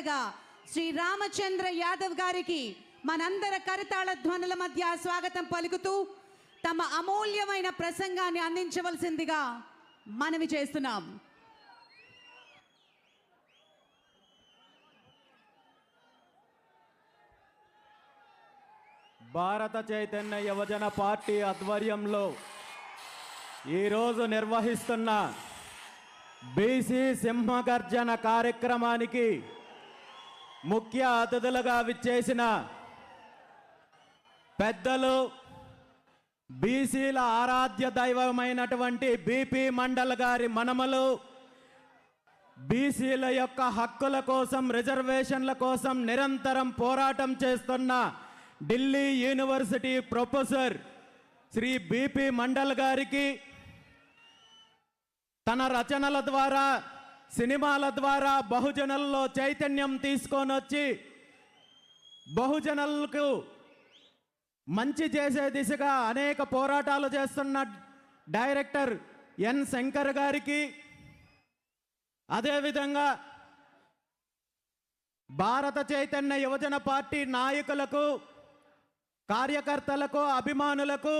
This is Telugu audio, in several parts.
అధినేతగా శ్రీ రామచంద్ర యాదవ్ గారికి మనందర కరతాళ ధ్వనుల మధ్య స్వాగతం పలుకుతూ తమ అమూల్యమైన ప్రసంగాన్ని అందించవలసిందిగా మనవి చేస్తున్నాం. భారత చైతన్య యువజన పార్టీ ఆధ్వర్యంలో ఈరోజు నిర్వహిస్తున్న బీసీ సింహగర్జన కార్యక్రమానికి ముఖ్య అతిథులుగా విచ్చేసిన పెద్దలు, బీసీల ఆరాధ్య దైవమైనటువంటి బీపీ మండల్ గారి మనమలు, బీసీల యొక్క హక్కుల కోసం, రిజర్వేషన్ల కోసం నిరంతరం పోరాటం చేస్తున్న Delhi university professor Shri BP Mandal గారికి తన రచనల ద్వారా, సినిమాల ద్వారా బహుజనుల్లో చైతన్యం తీసుకొని వచ్చి బహుజనులకు మంచి చేసే దిశగా అనేక పోరాటాలు చేస్తున్న డైరెక్టర్ ఎన్ శంకర్ గారికి, అదేవిధంగా భారత చైతన్య యువజన పార్టీ నాయకులకు, కార్యకర్తలకు, అభిమానులకు,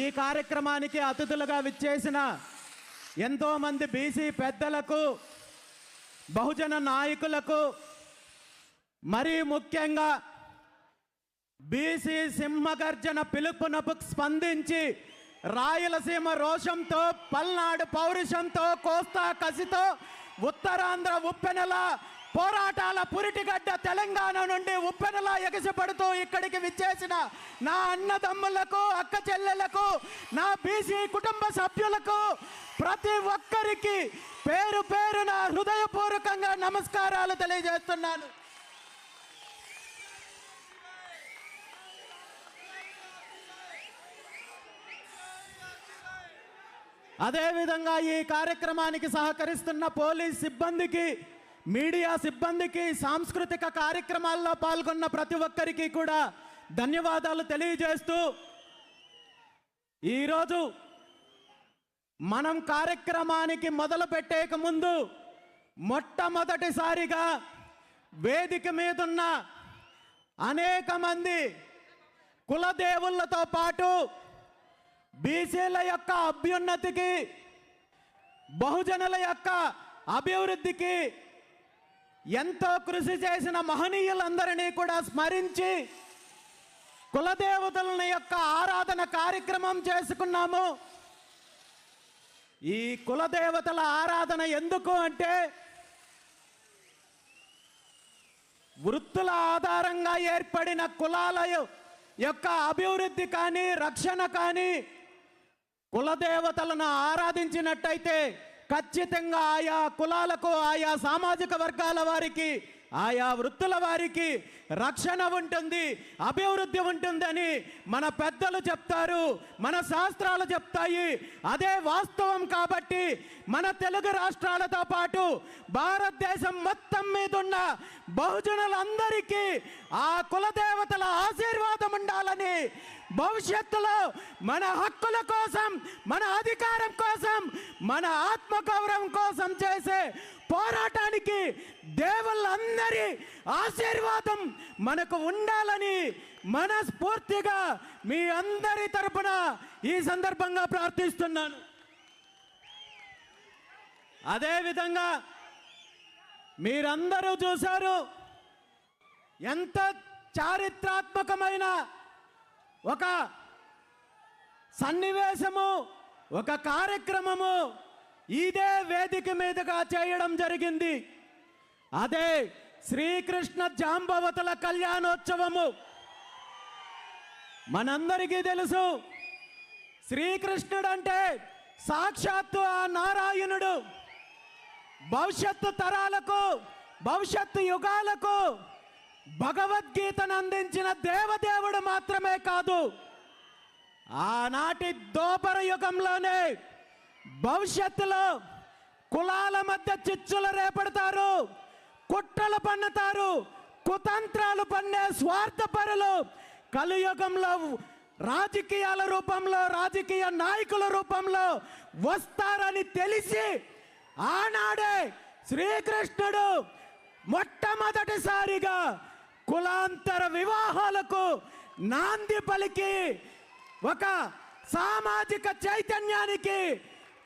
ఈ కార్యక్రమానికి అతిథులుగా విచ్చేసిన ఎంతోమంది బీసీ పెద్దలకు, బహుజన నాయకులకు, మరీ ముఖ్యంగా బీసీ సింహగర్జన పిలుపునకు స్పందించి రాయలసీమ రోషంతో, పల్నాడు పౌరుషంతో, కోస్తా కసితో, ఉత్తరాంధ్ర ఉప్పెనల పోరాటాల పురిటిగడ్డ తెలంగాణ నుండి ఉప్పెనలా ఎగసిపడుతూ ఇక్కడికి విచ్చేసిన నా అన్నదమ్ములకు, అక్క చెల్లెలకు, నా బీసీ కుటుంబ సభ్యులకు ప్రతి ఒక్కరికి పేరు పేరున హృదయపూర్వకంగా నమస్కారాలు తెలియజేస్తున్నాను. అదేవిధంగా ఈ కార్యక్రమానికి సహకరిస్తున్న పోలీస్ సిబ్బందికి, మీడియా సిబ్బందికి, సాంస్కృతిక కార్యక్రమాల్లో పాల్గొన్న ప్రతి ఒక్కరికి కూడా ధన్యవాదాలు తెలియజేస్తూ, ఈరోజు మనం కార్యక్రమానికి మొదలు పెట్టేక ముందు మొట్టమొదటిసారిగా వేదిక మీదున్న అనేక మంది కులదేవులతో పాటు బీసీల యొక్క అభ్యున్నతికి, బహుజనుల యొక్క అభివృద్ధికి ఎంతో కృషి చేసిన మహనీయులందరినీ కూడా స్మరించి కులదేవతల యొక్క ఆరాధన కార్యక్రమం చేసుకున్నాము. ఈ కులదేవతల ఆరాధన ఎందుకు అంటే, వృత్తుల ఆధారంగా ఏర్పడిన కులాల యొక్క అభివృద్ధి కానీ, రక్షణ కానీ, కులదేవతలను ఆరాధించినట్టయితే ఖచ్చితంగా ఆయా కులాలకు, ఆయా సామాజిక వర్గాల వారికి, ఆయా వృత్తుల వారికి రక్షణ ఉంటుంది, అభివృద్ధి ఉంటుందని మన పెద్దలు చెప్తారు, మన శాస్త్రాలు చెప్తాయి. అదే వాస్తవం కాబట్టి మన తెలుగు రాష్ట్రాలతో పాటు భారతదేశం మొత్తం మీద ఉన్న బహుజనులందరికీ ఆ కులదేవతల ఆశీర్వాదం ఉండాలని, భవిష్యత్తులో మన హక్కుల కోసం, మన అధికారం కోసం, మన ఆత్మగౌరవం కోసం చేసే పోరాటానికి దేవుళ్ళందరి ఆశీర్వాదం మనకు ఉండాలని మనస్ఫూర్తిగా మీ అందరి తరపున ఈ సందర్భంగా ప్రార్థిస్తున్నాను. అదేవిధంగా మీరందరూ చూశారు, ఎంత చారిత్రాత్మకమైన ఒక సన్నివేశము, ఒక కార్యక్రమము ఇదే వేదిక మీదుగా చేయడం జరిగింది. అదే శ్రీకృష్ణ జాంబవతుల కళ్యాణోత్సవము. మనందరికీ తెలుసు, శ్రీకృష్ణుడు అంటే సాక్షాత్తు ఆ నారాయణుడు. భవిష్యత్తు తరాలకు, భవిష్యత్తు యుగాలకు భగవద్గీతను అందించిన దేవదేవుడు మాత్రమే కాదు, ఆనాటి దోపర యుగంలోనే భవిష్యత్తులో కులాల మధ్య చిచ్చులు రేపడతారు, కుట్రలు పన్నుతారు, కుతంత్రాలు పన్నే స్వార్థపరులు కలియుగంలో రాజకీయాల రూపంలో, రాజకీయ నాయకుల రూపంలో వస్తారని తెలిసి ఆనాడే శ్రీకృష్ణుడు మొట్టమొదటిసారిగా కులాంతర వివాహాలకు నాంది పలికి ఒక సామాజిక చైతన్యానికి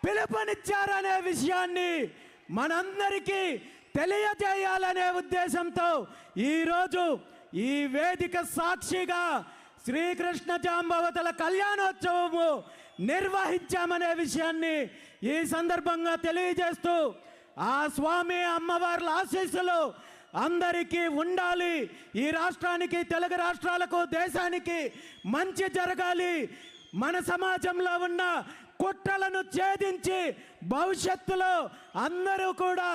పిలుపునిచ్చారనే విషయాన్ని మనందరికీ తెలియజేయాలనే ఉద్దేశంతో ఈరోజు ఈ వేదిక సాక్షిగా శ్రీకృష్ణ జాంబవతుల కళ్యాణోత్సవము నిర్వహించామనే విషయాన్ని ఈ సందర్భంగా తెలియజేస్తూ ఆ స్వామి అమ్మవార్ల ఆశీస్సులు అందరికీ ఉండాలి. ఈ రాష్ట్రానికి, తెలుగు రాష్ట్రాలకు, దేశానికి మంచి జరగాలి. మన సమాజంలో ఉన్న కుట్రలను ఛేదించి భవిష్యత్తులో అందరూ కూడా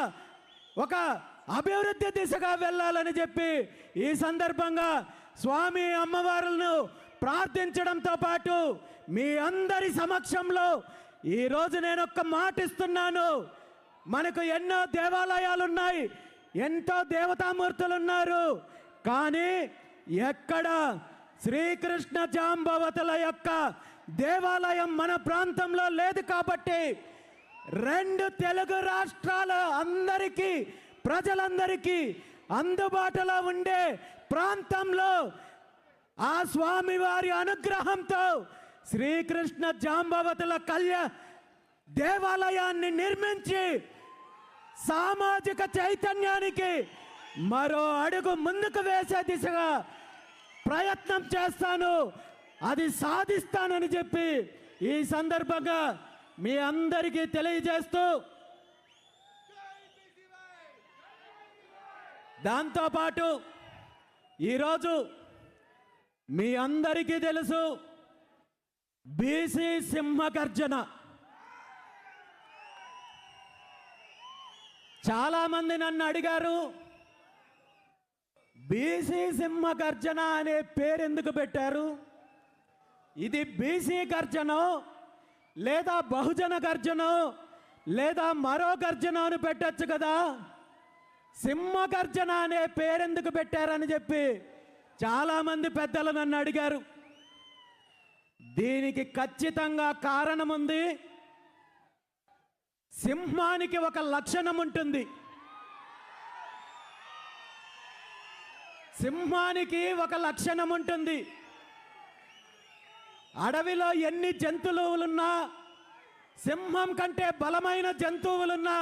ఒక అభివృద్ధి దిశగా వెళ్ళాలని చెప్పి ఈ సందర్భంగా స్వామి అమ్మవారులను ప్రార్థించడంతో పాటు మీ అందరి సమక్షంలో ఈరోజు నేను ఒక్క మాట ఇస్తున్నాను. మనకు ఎన్నో దేవాలయాలు ఉన్నాయి, ఎంతో దేవతామూర్తులు ఉన్నారు, కానీ ఎక్కడ శ్రీకృష్ణ జాంబవతుల యొక్క దేవాలయం మన ప్రాంతంలో లేదు. కాబట్టి 2 తెలుగు రాష్ట్రాల అందరికీ, ప్రజలందరికీ అందుబాటులో ఉండే ప్రాంతంలో ఆ స్వామివారి అనుగ్రహంతో శ్రీకృష్ణ జాంబవతుల దేవాలయాన్ని నిర్మించి సామాజిక చైతన్యానికి మరో అడుగు ముందుకు వేసే దిశగా ప్రయత్నం చేస్తాను, అది సాధిస్తానని చెప్పి ఈ సందర్భంగా మీ అందరికీ తెలియజేస్తూ, దాంతోపాటు ఈరోజు మీ అందరికీ తెలుసు బీసీ సింహగర్జన. చాలామంది నన్ను అడిగారు, బీసీ సింహగర్జన అనే పేరు ఎందుకు పెట్టారు? ఇది బీసీ గర్జనో లేదా బహుజన గర్జనో లేదా మరో గర్జన అని పెట్టచ్చు కదా, సింహగర్జన అనే పేరెందుకు పెట్టారని చెప్పి చాలామంది పెద్దలు నన్ను అడిగారు. దీనికి ఖచ్చితంగా కారణం ఉంది. సింహానికి ఒక లక్షణం ఉంటుంది. సింహానికి ఒక లక్షణం ఉంటుంది. అడవిలో ఎన్ని జంతువులున్నా, సింహం కంటే బలమైన జంతువులున్నా,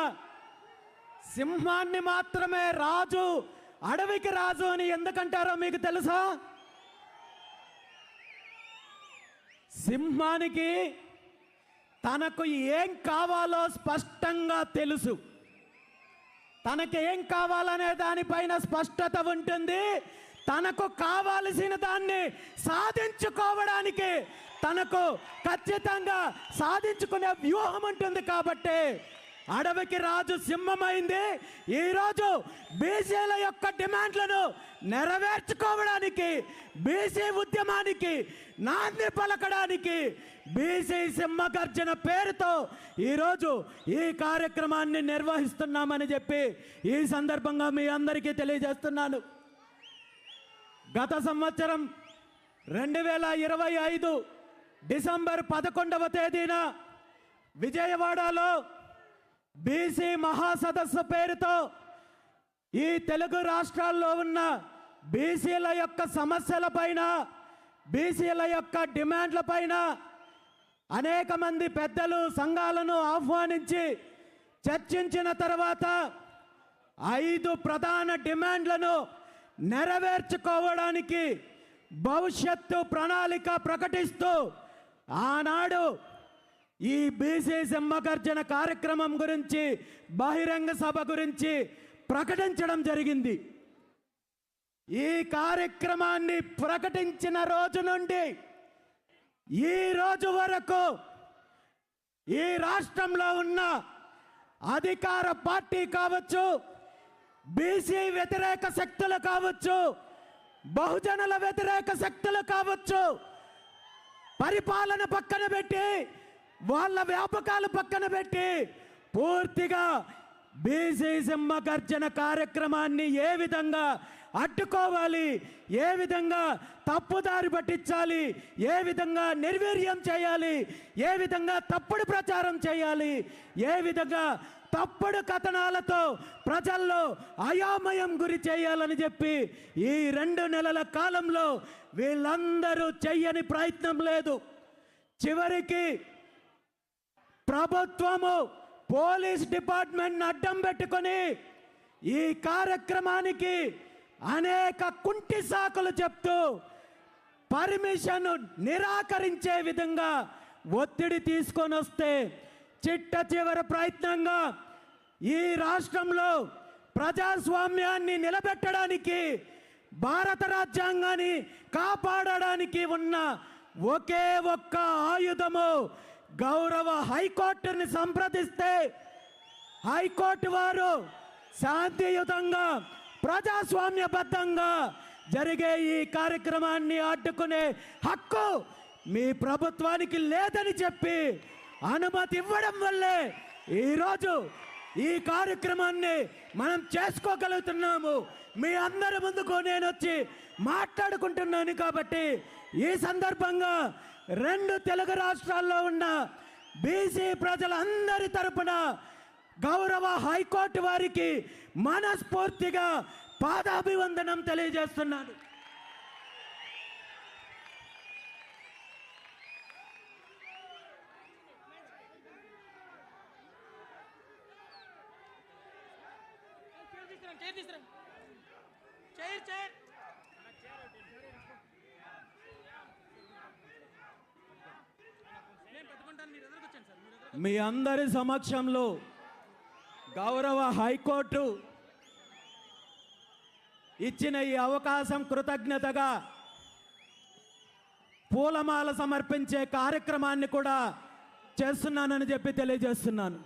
సింహాన్ని మాత్రమే రాజు, అడవికి రాజు అని ఎందుకంటారో మీకు తెలుసా? సింహానికి తనకు ఏం కావాలో స్పష్టంగా తెలుసు. తనకి ఏం కావాలనే దానిపైన స్పష్టత ఉంటుంది. తనకు కావాల్సిన దాన్ని సాధించుకోవడానికి తనకు ఖచ్చితంగా సాధించుకునే వ్యూహం ఉంటుంది. కాబట్టి అడవికి రాజు సింహమైంది. ఈరోజు బీసీల యొక్క డిమాండ్లను నెరవేర్చుకోవడానికి, బీసీ ఉద్యమానికి నాంది పలకడానికి బీసీ సింహగర్జన పేరుతో ఈరోజు ఈ కార్యక్రమాన్ని నిర్వహిస్తున్నామని చెప్పి ఈ సందర్భంగా మీ అందరికీ తెలియజేస్తున్నాను. గత సంవత్సరం 2025 డిసెంబర్ 11వ తేదీన విజయవాడలో బీసీ మహాసదస్సు పేరుతో ఈ తెలుగు రాష్ట్రాల్లో ఉన్న బీసీల యొక్క సమస్యల పైన, బీసీల యొక్క డిమాండ్ల పైన అనేక మంది పెద్దలు, సంఘాలను ఆహ్వానించి చర్చించిన తర్వాత 5 ప్రధాన డిమాండ్లను నెరవేర్చుకోవడానికి భవిష్యత్తు ప్రణాళిక ప్రకటిస్తూ ఆనాడు ఈ బీసీ సింహగర్జన కార్యక్రమం గురించి, బహిరంగ సభ గురించి ప్రకటించడం జరిగింది. ఈ కార్యక్రమాన్ని ప్రకటించిన రోజు నుండి ఈ రోజు వరకు ఈ రాష్ట్రంలో ఉన్న అధికార పార్టీ కావచ్చు, బీసీ వ్యతిరేక శక్తులు కావచ్చు, బహుజనుల వ్యతిరేక శక్తులు కావచ్చు, పరిపాలన పక్కన పెట్టి, వాళ్ళ వ్యాపకాలు పక్కన పెట్టి పూర్తిగా బీసీ సింహగర్జన కార్యక్రమాన్ని ఏ విధంగా అడ్డుకోవాలి, ఏ విధంగా తప్పుదారి పట్టించాలి, ఏ విధంగా నిర్వీర్యం చేయాలి, ఏ విధంగా తప్పుడు ప్రచారం చేయాలి, ఏ విధంగా తప్పుడు కథనాలతో ప్రజల్లో అయోమయం గురి చేయాలని చెప్పి ఈ 2 నెలల కాలంలో వీళ్ళందరూ చెయ్యని ప్రయత్నం లేదు. చివరికి ప్రభుత్వము పోలీస్ డిపార్ట్మెంట్ అడ్డం పెట్టుకొని ఈ కార్యక్రమానికి అనేక కుంటి సాకులు చెప్తూ పర్మిషన్ నిరాకరించే విధంగా ఒత్తిడి తీసుకొని వస్తే చిట్ట చివరి ప్రయత్నంగా ఈ రాష్ట్రంలో ప్రజాస్వామ్యాన్ని నిలబెట్టడానికి, భారత రాజ్యాంగాన్ని కాపాడడానికి ఉన్న ఒకే ఒక్క ఆయుధము గౌరవ హైకోర్టుని సంప్రదిస్తే హైకోర్టు వారు శాంతియుతంగా ప్రజాస్వామ్యబద్ధంగా జరిగే ఈ కార్యక్రమాన్ని అడ్డుకునే హక్కు మీ ప్రభుత్వానికి లేదని చెప్పి అనుమతి ఇవ్వడం వల్లే ఈరోజు ఈ కార్యక్రమాన్ని మనం చేసుకోగలుగుతున్నాము. మీ అందరి ముందుకు నేను వచ్చి మాట్లాడుకుంటున్నాను. కాబట్టి ఈ సందర్భంగా 2 తెలుగు రాష్ట్రాల్లో ఉన్న బీసీ ప్రజలందరి తరపున గౌరవ హైకోర్టు వారికి మనస్ఫూర్తిగా పాదాభివందనం తెలియజేస్తున్నాను. మీ అందరి సమక్షంలో గౌరవ హైకోర్టు ఇచ్చిన ఈ అవకాశం కృతజ్ఞతగా పూలమాల సమర్పించే కార్యక్రమాన్ని కూడా చేస్తున్నానని చెప్పి తెలియజేస్తున్నాను.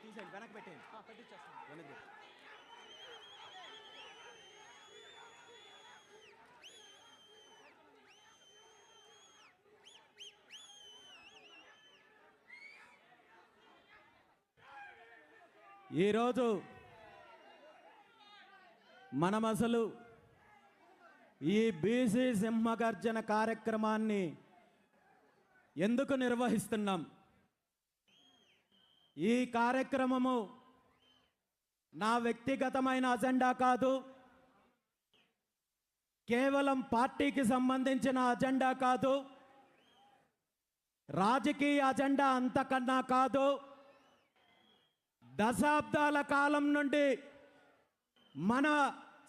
తీసేయండి వెనక్కి పెట్టేయండి. వెనక్కి ఈరోజు మనం అసలు ఈ బీసీ సింహగర్జన కార్యక్రమాన్ని ఎందుకు నిర్వహిస్తున్నాం? ఈ కార్యక్రమము నా వ్యక్తిగతమైన అజెండా కాదు, కేవలం పార్టీకి సంబంధించిన అజెండా కాదు, రాజకీయ అజెండా అంతకన్నా కాదు. దశాబ్దాల కాలం నుండి మన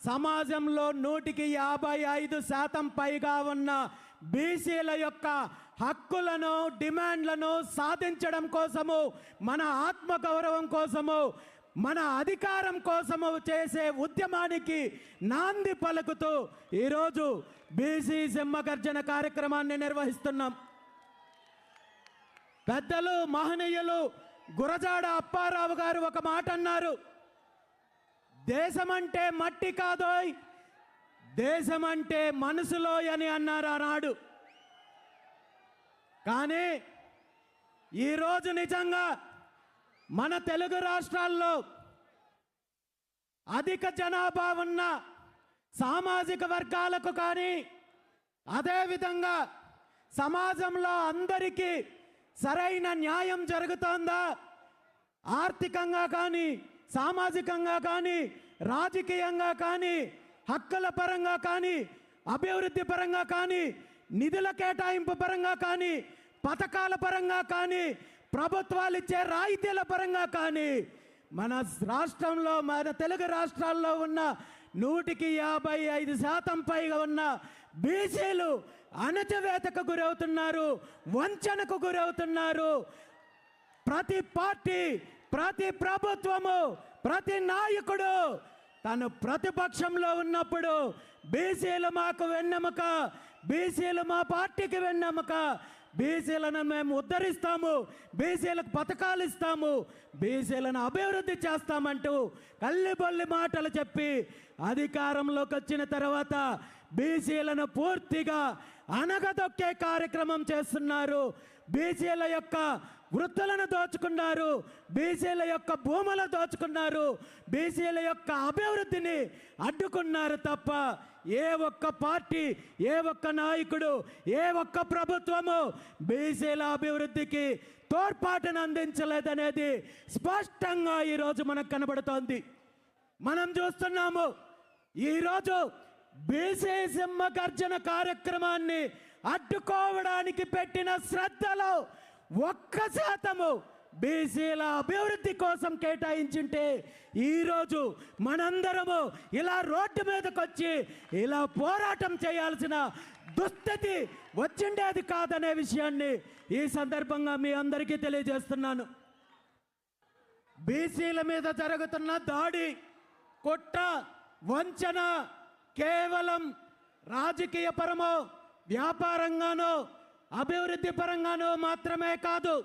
సమాజంలో 155% పైగా ఉన్న బీసీల యొక్క హక్కులను, డిమాండ్లను సాధించడం కోసము, మన ఆత్మగౌరవం కోసము, మన అధికారం కోసము చేసే ఉద్యమానికి నాంది పలుకుతూ ఈరోజు బీసీ సింహగర్జన కార్యక్రమాన్ని నిర్వహిస్తున్నాం. పెద్దలు మహనీయులు గురజాడ అప్పారావు గారు ఒక మాట అన్నారు, దేశమంటే మట్టి కాదోయ్, దేశమంటే మనసులోయ్ అని అన్నారు ఆనాడు. కానీ ఈరోజు నిజంగా మన తెలుగు రాష్ట్రాల్లో అధిక జనాభా ఉన్న సామాజిక వర్గాలకు కానీ, అదేవిధంగా సమాజంలో అందరికీ సరైన న్యాయం జరుగుతోందా? ఆర్థికంగా కానీ, సామాజికంగా కానీ, రాజకీయంగా కానీ, హక్కుల పరంగా కానీ, అభివృద్ధి పరంగా కానీ, నిధుల కేటాయింపు పరంగా కానీ, పథకాల పరంగా కానీ, ప్రభుత్వాలు ఇచ్చే రాయితీల పరంగా కానీ మన రాష్ట్రంలో, మన తెలుగు రాష్ట్రాల్లో ఉన్న 155% పైగా ఉన్న బీసీలు అణచివేతకు గురవుతున్నారు, వంచనకు గురవుతున్నారు. ప్రతి పార్టీ, ప్రతి ప్రభుత్వము, ప్రతి నాయకుడు తను ప్రతిపక్షంలో ఉన్నప్పుడు బీసీలు మాకు వెన్నెముక, బీసీలు మా పార్టీకి వెన్నెముక, బీసీలను మేము ఉద్ధరిస్తాము, బీసీలకు పథకాలు ఇస్తాము, బీసీలను అభివృద్ధి చేస్తామంటూ కల్లిబొల్లి మాటలు చెప్పి అధికారంలోకి వచ్చిన తర్వాత బీసీలను పూర్తిగా అనగదొక్కే కార్యక్రమం చేస్తున్నారు. బీసీల యొక్క వృత్తులను దోచుకున్నారు, బీసీల యొక్క భూములు దోచుకున్నారు, బీసీల యొక్క అభివృద్ధిని అడ్డుకున్నారు తప్ప ఏ ఒక్క పార్టీ, ఏ ఒక్క నాయకుడు, ఏ ఒక్క ప్రభుత్వము బీసీల అభివృద్ధికి తోడ్పాటును అందించలేదనేది స్పష్టంగా ఈరోజు మనకు కనబడుతోంది. మనం చూస్తున్నాము ఈరోజు బీసీ సింహ గర్జన కార్యక్రమాన్ని అడ్డుకోవడానికి పెట్టిన శ్రద్ధలో 1% బీసీల అభివృద్ధి కోసం కేటాయించుంటే ఈరోజు మనందరము ఇలా రోడ్డు మీదకి వచ్చి ఇలా పోరాటం చేయాల్సిన దుస్థితి వచ్చిండేది కాదనే విషయాన్ని ఈ సందర్భంగా మీ అందరికీ తెలియజేస్తున్నాను. బీసీల మీద జరుగుతున్న దాడి, కుట్ర, వంచన కేవలం రాజకీయ పరమో, వ్యాపారంగానో, అభివృద్ధి పరంగానో మాత్రమే కాదు.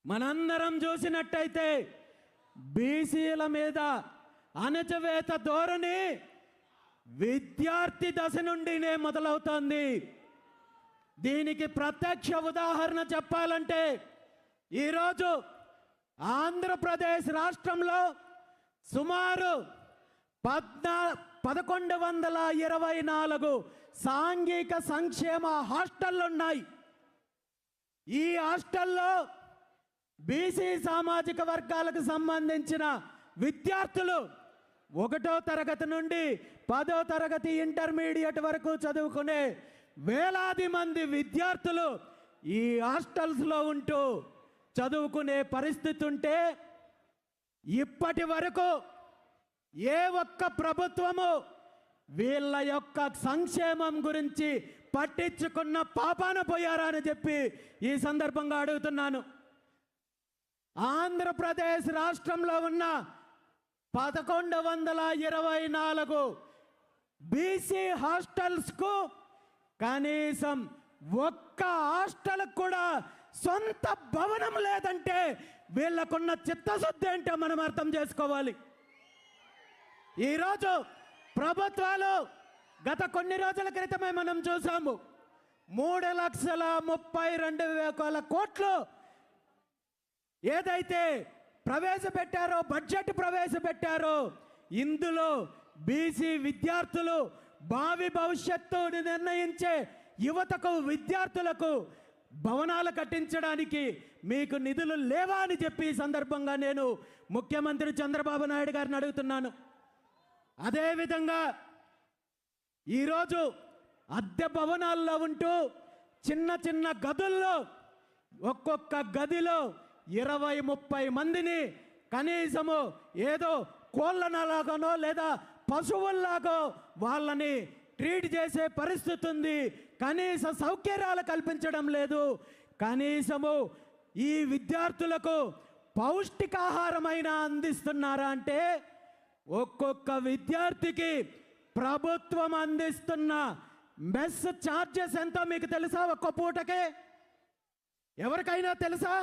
మనందరం చూసినట్టయితే బీసీల మీద అణచివేత ధోరణి విద్యార్థి దశ నుండినే మొదలవుతోంది. దీనికి ప్రత్యక్ష ఉదాహరణ చెప్పాలంటే ఈరోజు ఆంధ్రప్రదేశ్ రాష్ట్రంలో సుమారు 1124 సాంఘిక సంక్షేమ హాస్టళ్ళు ఉన్నాయి. ఈ హాస్టల్లో బీసీ సామాజిక వర్గాలకు సంబంధించిన విద్యార్థులు 1వ తరగతి నుండి 10వ తరగతి ఇంటర్మీడియట్ వరకు చదువుకునే వేలాది మంది విద్యార్థులు ఈ హాస్టల్స్లో ఉంటూ చదువుకునే పరిస్థితి ఉంటే ఇప్పటి వరకు ఏ ఒక్క ప్రభుత్వము వీళ్ళ యొక్క సంక్షేమం గురించి పట్టించుకున్న పాపాన పోయారా అని చెప్పి ఈ సందర్భంగా అడుగుతున్నాను. ఆంధ్రప్రదేశ్ రాష్ట్రంలో ఉన్న 1124 బీసీ హాస్టల్స్కు కనీసం ఒక్క హాస్టల్ కూడా సొంత భవనం లేదంటే వీళ్ళకున్న చిత్తశుద్ధి ఏంటో మనం అర్థం చేసుకోవాలి. ఈరోజు ప్రభుత్వాలు గత కొన్ని రోజుల క్రితమే మనం చూసాము 3,32,000 కోట్లు ఏదైతే ప్రవేశపెట్టారో, బడ్జెట్ ప్రవేశపెట్టారో, ఇందులో బీసీ విద్యార్థులు భావి భవిష్యత్తుని నిర్ణయించే యువతకు, విద్యార్థులకు భవనాలు కట్టించడానికి మీకు నిధులు లేవా అని చెప్పి ఈ సందర్భంగా నేను ముఖ్యమంత్రి చంద్రబాబు నాయుడు గారిని అడుగుతున్నాను. అదేవిధంగా ఈరోజు అద్దె భవనాల్లో ఉంటూ చిన్న చిన్న గదుల్లో ఒక్కొక్క గదిలో 20-30 మందిని కనీసము ఏదో కోళ్ళలాగానో లేదా పశువుల్లాగో వాళ్ళని ట్రీట్ చేసే పరిస్థితి ఉంది. కనీస సౌకర్యాలు కల్పించడం లేదు. కనీసము ఈ విద్యార్థులకు పౌష్టికాహారమైన అందిస్తున్నారా అంటే ఒక్కొక్క విద్యార్థికి ప్రభుత్వం అందిస్తున్న మెస్ ఛార్జెస్ ఎంతో మీకు తెలుసా? ఒక్క పూటకే ఎవరికైనా తెలుసా?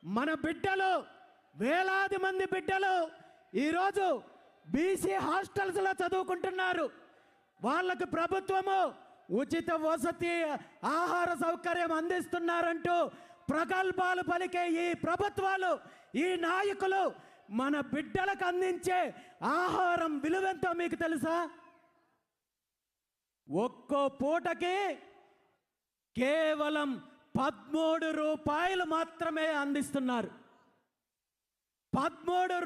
మన బిడ్డలు, వేలాది మంది బిడ్డలు ఈరోజు బీసీ హాస్టల్స్లో చదువుకుంటున్నారు. వాళ్ళకు ప్రభుత్వము ఉచిత వసతి, ఆహార సౌకర్యం అందిస్తున్నారంటూ ప్రగల్భాలు పలికే ఈ ప్రభుత్వాలు, ఈ నాయకులు మన బిడ్డలకు అందించే ఆహారం విలువెంతో మీకు తెలుసా? ఒక్కో పూటకి కేవలం 13 రూపాయలు మాత్రమే అందిస్తున్నారు. 13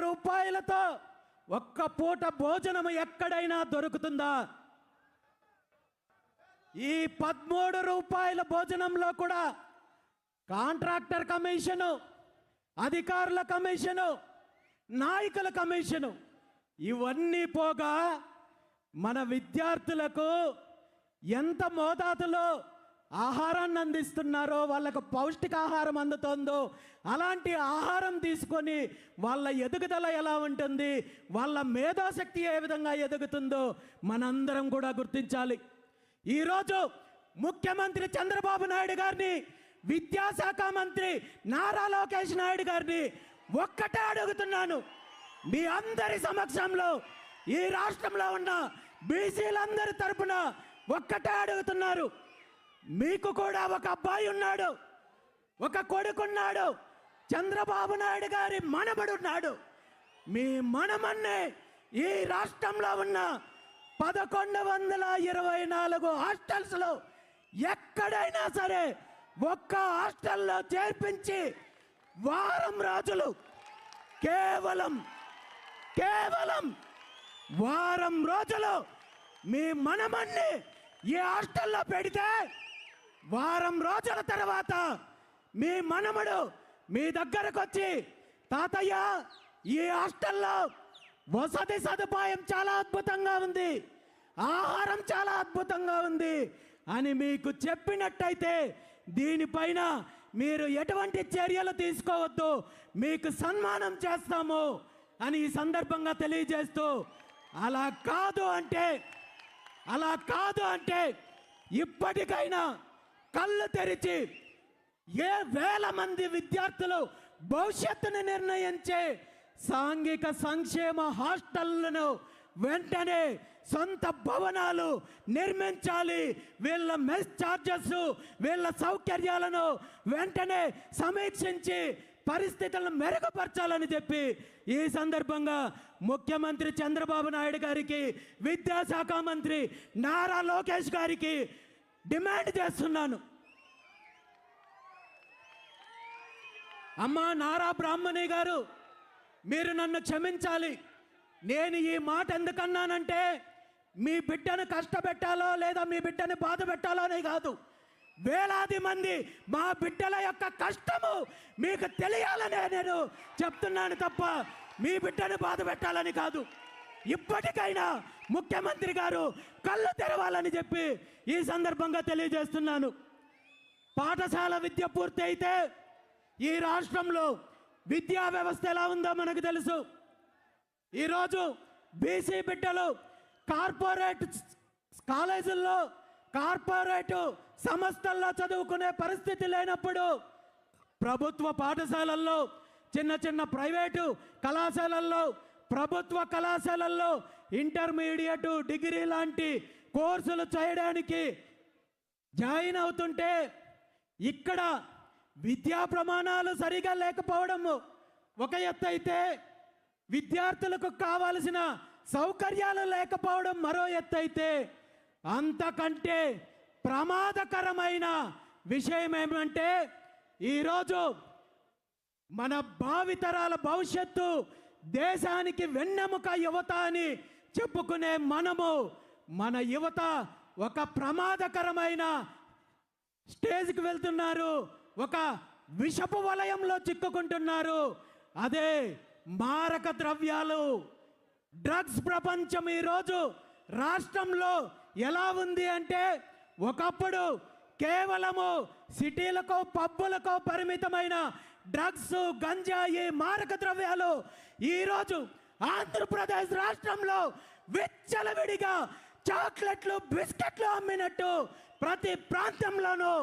రూపాయలతో ఒక్క పూట భోజనం ఎక్కడైనా దొరుకుతుందా? ఈ 13 రూపాయల భోజనంలో కూడా కాంట్రాక్టర్ కమిషను, అధికారుల కమిషను, నాయకుల కమిషను ఇవన్నీ పోగా మన విద్యార్థులకు ఎంత మోతాదులో ఆహారాన్ని అందిస్తున్నారో, వాళ్ళకు పౌష్టికాహారం అందుతుందో అలాంటి ఆహారం తీసుకొని వాళ్ళ ఎదుగుదల ఎలా ఉంటుంది, వాళ్ళ మేధాశక్తి ఏ విధంగా ఎదుగుతుందో మనందరం కూడా గుర్తించాలి. ఈరోజు ముఖ్యమంత్రి చంద్రబాబు నాయుడు గారిని, విద్యాశాఖ మంత్రి నారా లోకేష్ నాయుడు గారిని ఒక్కటే అడుగుతున్నాను, మీ అందరి సమక్షంలో ఈ రాష్ట్రంలో ఉన్న బీసీలందరి తరపున ఒక్కటే అడుగుతున్నారు. మీకు కూడా ఒక అబ్బాయి ఉన్నాడు, ఒక కొడుకున్నాడు, చంద్రబాబు నాయుడు గారి మనమడున్నాడు. మీ మనమన్నే ఈ రాష్ట్రంలో ఉన్న 1124 హాస్టల్స్లో ఎక్కడైనా సరే ఒక్క హాస్టల్లో చేర్పించి వారం రోజులు, కేవలం వారం రోజులు మీ మనమన్ని ఈ హాస్టల్లో పెడితే వారం రోజుల తర్వాత మీ మనమడు మీ దగ్గరకు వచ్చి, తాతయ్య ఈ హాస్టల్లో వసతి సదుపాయం చాలా అద్భుతంగా ఉంది, ఆహారం చాలా అద్భుతంగా ఉంది అని మీకు చెప్పినట్టయితే దీనిపైన మీరు ఎటువంటి చర్యలు తీసుకోవద్దు, మీకు సన్మానం చేస్తాము అని ఈ సందర్భంగా తెలియజేస్తూ, అలా కాదు అంటే ఇప్పటికైనా కళ్ళు తెరిచి ఏ వేల మంది విద్యార్థులు భవిష్యత్తును నిర్ణయించే సాంఘిక సంక్షేమ హాస్టళ్లను వెంటనే సొంత భవనాలు నిర్మించాలి. వీళ్ళ మెస్ ఛార్జెస్, వీళ్ళ సౌకర్యాలను వెంటనే సమీక్షించి పరిస్థితులను మెరుగుపరచాలని చెప్పి ఈ సందర్భంగా ముఖ్యమంత్రి చంద్రబాబు నాయుడు గారికి, విద్యాశాఖ మంత్రి నారా లోకేష్ గారికి డిమాండ్ చేస్తున్నాను. అమ్మా నారా బ్రాహ్మణి గారు, మీరు నన్ను క్షమించాలి. నేను ఈ మాట ఎందుకన్నానంటే మీ బిడ్డను కష్టపెట్టాలో లేదా మీ బిడ్డని బాధ పెట్టాలో అని కాదు. వేలాది మంది మా బిడ్డల యొక్క కష్టము మీకు తెలియాలనే నేను చెప్తున్నాను తప్ప మీ బిడ్డను బాధ పెట్టాలని కాదు. ఇప్పటికైనా ముఖ్యమంత్రి గారు కళ్ళు తెరవాలని చెప్పి ఈ సందర్భంగా తెలియజేస్తున్నాను. పాఠశాల విద్య పూర్తి అయితే ఈ రాష్ట్రంలో విద్యా వ్యవస్థ ఎలా ఉందో మనకు తెలుసు. ఈరోజు బీసీ బిడ్డలు కార్పొరేట్ కాలేజీల్లో, కార్పొరేట్ సంస్థల్లో చదువుకునే పరిస్థితి లేనప్పుడు ప్రభుత్వ పాఠశాలల్లో, చిన్న చిన్న ప్రైవేటు కళాశాలల్లో, ప్రభుత్వ కళాశాలల్లో ఇంటర్మీడియట్, డిగ్రీ లాంటి కోర్సులు చేయడానికి జాయిన్ అవుతుంటే ఇక్కడ విద్యా ప్రమాణాలు సరిగా లేకపోవడము ఒక ఎత్తు అయితే, విద్యార్థులకు కావలసిన సౌకర్యాలు లేకపోవడం మరో ఎత్తు అయితే, అంతకంటే ప్రమాదకరమైన విషయం ఏమంటే ఈరోజు మన భావితరాల భవిష్యత్తు, దేశానికి వెన్నెముక యువత అని చెప్పుకునే మన యువత ఒక ప్రమాదకరమైన స్టేజ్కి వెళ్తున్నారు, ఒక విషపు వలయంలో చిక్కుకుంటున్నారు. అదే మారక ద్రవ్యాలు, డ్రగ్స్ ప్రపంచం ఈరోజు రాష్ట్రంలో ఎలా ఉంది అంటే, ఒకప్పుడు కేవలము సిటీలకు, పబ్బులకు పరిమితమైన డ్రగ్స్, గంజాయి, మారక ద్రవ్యాలు ఈరోజు ఆంధ్రప్రదేశ్ రాష్ట్రంలో విచ్చలవిడిగా చాక్లెట్లు, బిస్కెట్లు అమ్మినట్టు ప్రతి ప్రాంతంలోనూ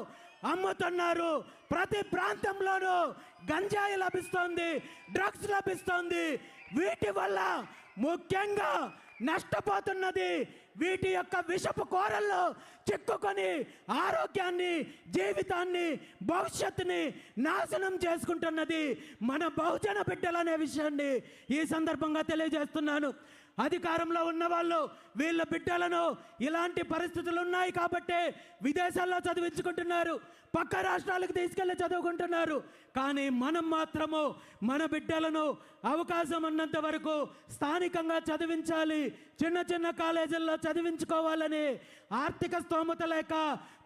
అమ్ముతున్నారు. ప్రతి ప్రాంతంలోనూ గంజాయి లభిస్తోంది, డ్రగ్స్ లభిస్తోంది. వీటి వల్ల ముఖ్యంగా నష్టపోతున్నది వీటి యొక్క విషపు కోరల్లో చిక్కుకొని ఆరోగ్యాన్ని, జీవితాన్ని, భవిష్యత్తుని నాశనం చేసుకుంటున్నది మన బహుజన బిడ్డలనే విషయాన్ని ఈ సందర్భంగా తెలియజేస్తున్నాను. అధికారంలో ఉన్న వాళ్ళు వీళ్ళ బిడ్డలను ఇలాంటి పరిస్థితులు ఉన్నాయి కాబట్టి విదేశాల్లో చదివించుకుంటున్నారు, పక్క రాష్ట్రాలకు తీసుకెళ్లి చదువుకుంటున్నారు. కానీ మనం మాత్రము మన బిడ్డలను అవకాశం ఉన్నంత వరకు స్థానికంగా చదివించాలి, చిన్న చిన్న కాలేజీల్లో చదివించుకోవాలని ఆర్థిక స్తోమత లేక,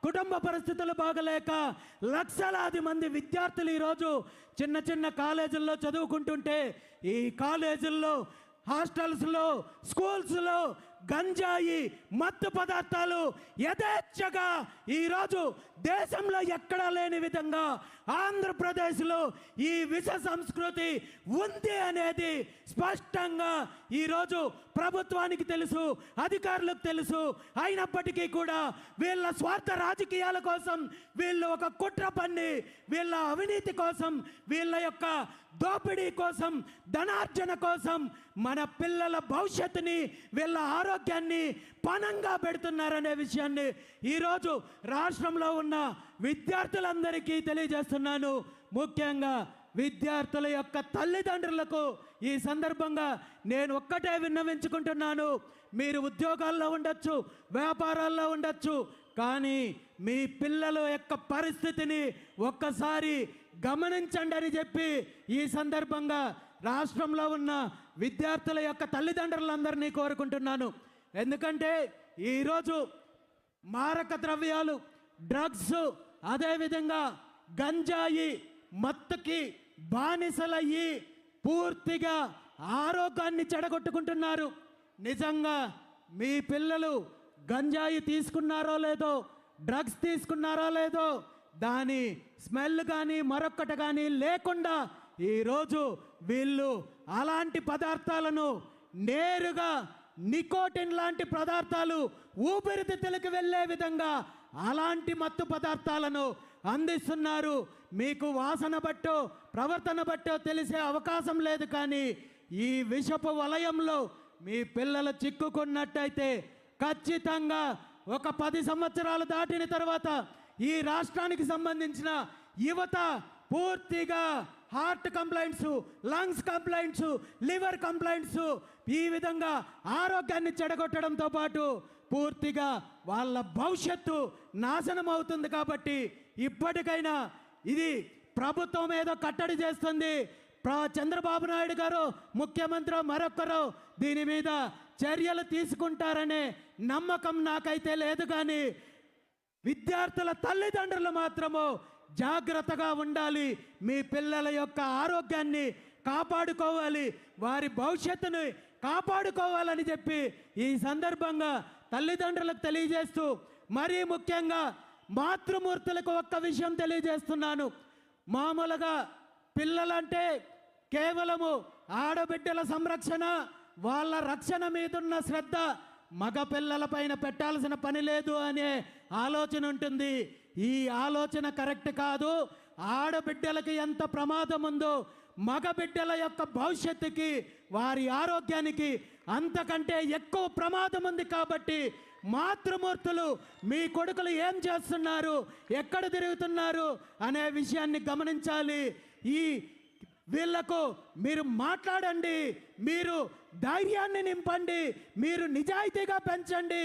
కుటుంబ పరిస్థితులు బాగలేక లక్షలాది మంది విద్యార్థులు ఈరోజు చిన్న చిన్న కాలేజీల్లో చదువుకుంటుంటే, ఈ కాలేజీల్లో, హాస్టల్స్లో, స్కూల్స్లో గంజాయి, మత్తు పదార్థాలు యథేచ్ఛగా ఈరోజు దేశంలో ఎక్కడా లేని విధంగా ఆంధ్రప్రదేశ్లో ఈ విష సంస్కృతి ఉంది అనేది స్పష్టంగా ఈరోజు ప్రభుత్వానికి తెలుసు, అధికారులకు తెలుసు. అయినప్పటికీ కూడా వీళ్ళ స్వార్థ రాజకీయాల కోసం, వీళ్ళు ఒక కుట్ర పన్ని వీళ్ళ అవినీతి కోసం, వీళ్ళ యొక్క దోపిడీ కోసం, ధనార్జన కోసం మన పిల్లల భవిష్యత్తుని, వీళ్ళ ఆరోగ్యాన్ని పణంగా పెడుతున్నారనే విషయాన్ని ఈరోజు రాష్ట్రంలో ఉన్న విద్యార్థులందరికీ తెలియజేస్తున్నాను. ముఖ్యంగా విద్యార్థుల యొక్క తల్లిదండ్రులకు ఈ సందర్భంగా నేను ఒక్కటే విన్నవించుకుంటున్నాను. మీరు ఉద్యోగాల్లో ఉండొచ్చు, వ్యాపారాల్లో ఉండొచ్చు, కానీ మీ పిల్లల యొక్క పరిస్థితిని ఒక్కసారి గమనించండి అని చెప్పి ఈ సందర్భంగా రాష్ట్రంలో ఉన్న విద్యార్థుల యొక్క తల్లిదండ్రులందరినీ కోరుకుంటున్నాను. ఎందుకంటే ఈరోజు మారక ద్రవ్యాలు, డ్రగ్స్, అదేవిధంగా గంజాయి మత్తుకి బానిసలయ్యి పూర్తిగా ఆరోగ్యాన్ని చెడగొట్టుకుంటున్నారు. నిజంగా మీ పిల్లలు గంజాయి తీసుకున్నారో లేదో, డ్రగ్స్ తీసుకున్నారో లేదో, దాని స్మెల్ కానీ మరొక్కటి కానీ లేకుండా ఈరోజు వీళ్ళు అలాంటి పదార్థాలను నేరుగా నికోటిన్ లాంటి పదార్థాలు ఊపిరితిత్తులకు వెళ్ళే విధంగా అలాంటి మత్తు పదార్థాలను అందిస్తున్నారు. మీకు వాసన బట్టో ప్రవర్తన బట్టో తెలిసే అవకాశం లేదు, కానీ ఈ విషపు వలయంలో మీ పిల్లలు చిక్కుకున్నట్టయితే ఖచ్చితంగా ఒక 10 సంవత్సరాలు దాటిన తర్వాత ఈ రాష్ట్రానికి సంబంధించిన యువత పూర్తిగా heart complaints, lungs complaints, liver complaints, ఈ విధంగా ఆరోగ్యాన్ని చెడగొట్టడంతో పాటు పూర్తిగా వాళ్ళ భవిష్యత్తు నాశనం అవుతుంది. కాబట్టి ఇప్పటికైనా ఇది ప్రభుత్వం ఏదో కట్టడి చేస్తుంది, చంద్రబాబు నాయుడు గారు ముఖ్యమంత్రి మరొకరు దీని మీద చర్యలు తీసుకుంటారనే నమ్మకం నాకైతే లేదు. కానీ విద్యార్థుల తల్లిదండ్రులు మాత్రము జాగ్రత్తగా ఉండాలి. మీ పిల్లల యొక్క ఆరోగ్యాన్ని కాపాడుకోవాలి, వారి భవిష్యత్తుని కాపాడుకోవాలని చెప్పి ఈ సందర్భంగా తల్లిదండ్రులకు తెలియజేస్తూ, మరీ ముఖ్యంగా మాతృమూర్తులకు ఒక్క విషయం తెలియజేస్తున్నాను. మామూలుగా పిల్లలంటే కేవలము ఆడబిడ్డల సంరక్షణ, వాళ్ళ రక్షణ మీదున్న శ్రద్ధ మగ పిల్లల పైన పెట్టాల్సిన పని లేదు అనే ఆలోచన ఉంటుంది. ఈ ఆలోచన కరెక్ట్ కాదు. ఆడబిడ్డలకి ఎంత ప్రమాదం ఉందో మగ బిడ్డల యొక్క భవిష్యత్తుకి, వారి ఆరోగ్యానికి అంతకంటే ఎక్కువ ప్రమాదం ఉంది. కాబట్టి మాతృమూర్తులు మీ కొడుకులు ఏం చేస్తున్నారు, ఎక్కడ తిరుగుతున్నారు అనే విషయాన్ని గమనించాలి. ఈ వీళ్లకు మీరు మాట్లాడండి, మీరు ధైర్యాన్ని నింపండి, మీరు నిజాయితీగా పెంచండి.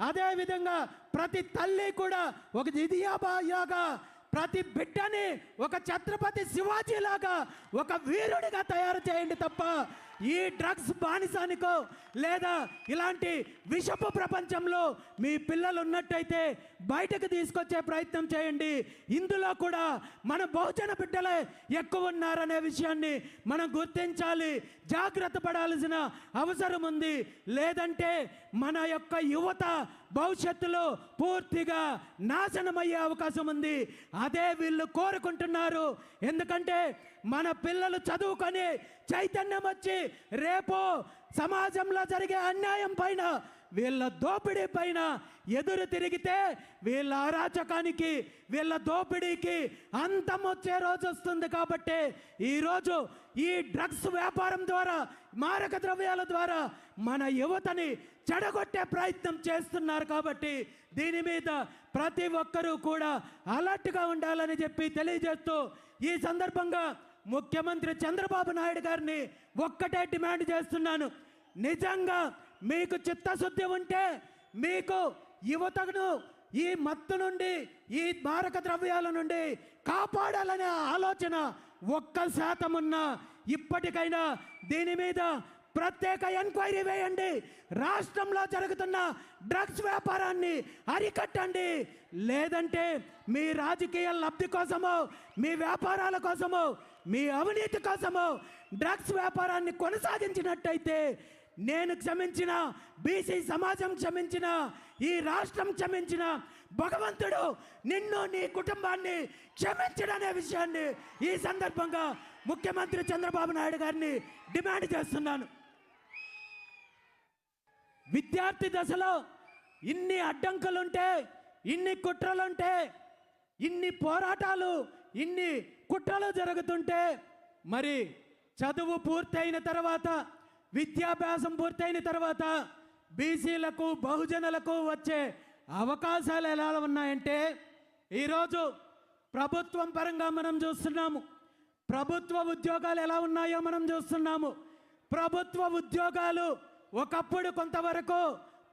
అదేవిధంగా ప్రతి తల్లి కూడా ఒక జిదియాబాయాగా, ప్రతి బిడ్డని ఒక ఛత్రపతి శివాజీ లాగా ఒక వీరుడిగా తయారు చేయండి తప్ప ఈ డ్రగ్స్ బానిసానికో లేదా ఇలాంటి విషపు ప్రపంచంలో మీ పిల్లలు ఉన్నట్టయితే బయటకు తీసుకొచ్చే ప్రయత్నం చేయండి. ఇందులో కూడా మన బహుజన బిడ్డలే ఎక్కువ ఉన్నారనే విషయాన్ని మనం గుర్తించాలి, జాగ్రత్త పడాల్సిన అవసరం ఉంది. లేదంటే మన యొక్క యువత భవిష్యత్తులో పూర్తిగా నాశనమయ్యే అవకాశం ఉంది. అదే వీళ్ళు కోరుకుంటున్నారు. ఎందుకంటే మన పిల్లలు చదువుకొని చైతన్యం వచ్చి రేపు సమాజంలో జరిగే అన్యాయం పైన, వీళ్ళ దోపిడీ పైన ఎదురు తిరిగితే వీళ్ళ అరాచకానికి, వీళ్ళ దోపిడీకి అంతం వచ్చే రోజు వస్తుంది. కాబట్టి ఈరోజు ఈ డ్రగ్స్ వ్యాపారం ద్వారా, మారక ద్రవ్యాల ద్వారా మన యువతని చెడగొట్టే ప్రయత్నం చేస్తున్నారు. కాబట్టి దీని మీద ప్రతి ఒక్కరూ కూడా అలర్ట్గా ఉండాలని చెప్పి తెలియజేస్తూ, ఈ సందర్భంగా ముఖ్యమంత్రి చంద్రబాబు నాయుడు గారిని ఒక్కటే డిమాండ్ చేస్తున్నాను. నిజంగా మీకు చిత్తశుద్ధి ఉంటే, మీకు యువతను ఈ మత్తు నుండి, ఈ మారక ద్రవ్యాల నుండి కాపాడాలనే ఆలోచన 1% ఉన్నా ఇప్పటికైనా దీని మీద ప్రత్యేక ఎంక్వైరీ వేయండి. రాష్ట్రంలో జరుగుతున్న డ్రగ్స్ వ్యాపారాన్ని అరికట్టండి. లేదంటే మీ రాజకీయ లబ్ధి కోసమో, మీ వ్యాపారాల కోసమో, మీ అవినీతి కోసమో డ్రగ్స్ వ్యాపారాన్ని కొనసాగించినట్టయితే నేను క్షమించిన, బీసీ సమాజం క్షమించిన, ఈ రాష్ట్రం క్షమించిన భగవంతుడు నిన్ను, నీ కుటుంబాన్ని క్షమించడనే విషయాన్ని ఈ సందర్భంగా ముఖ్యమంత్రి చంద్రబాబు నాయుడు గారిని డిమాండ్ చేస్తున్నాను. విద్యార్థి దశలో ఇన్ని అడ్డంకులుంటే, ఇన్ని కుట్రలుంటే, ఇన్ని పోరాటాలు, ఇన్ని కుట్రలు జరుగుతుంటే మరి చదువు పూర్తయిన తర్వాత, విద్యాభ్యాసం పూర్తయిన తర్వాత బీసీలకు, బహుజనులకు వచ్చే అవకాశాలు ఎలా ఉన్నాయంటే, ఈరోజు ప్రభుత్వం పరంగా మనం చూస్తున్నాము. ప్రభుత్వ ఉద్యోగాలు ఎలా ఉన్నాయో మనం చూస్తున్నాము. ప్రభుత్వ ఉద్యోగాలు ఒకప్పుడు కొంతవరకు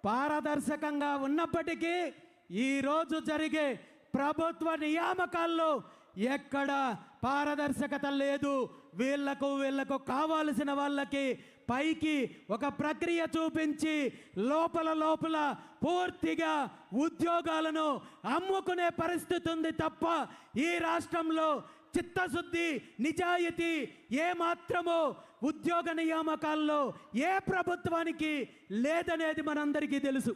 పారదర్శకంగా ఉన్నప్పటికీ ఈరోజు జరిగే ప్రభుత్వ నియామకాల్లో ఎక్కడ పారదర్శకత లేదు. వీళ్లకు కావాల్సిన వాళ్ళకి పైకి ఒక ప్రక్రియ చూపించి లోపల పూర్తిగా ఉద్యోగాలను అమ్ముకునే పరిస్థితి ఉంది తప్ప ఈ రాష్ట్రంలో చిత్తశుద్ధి, నిజాయితీ ఏమాత్రమో ఉద్యోగ నియామకాల్లో ఏ ప్రభుత్వానికి లేదనేది మనందరికీ తెలుసు.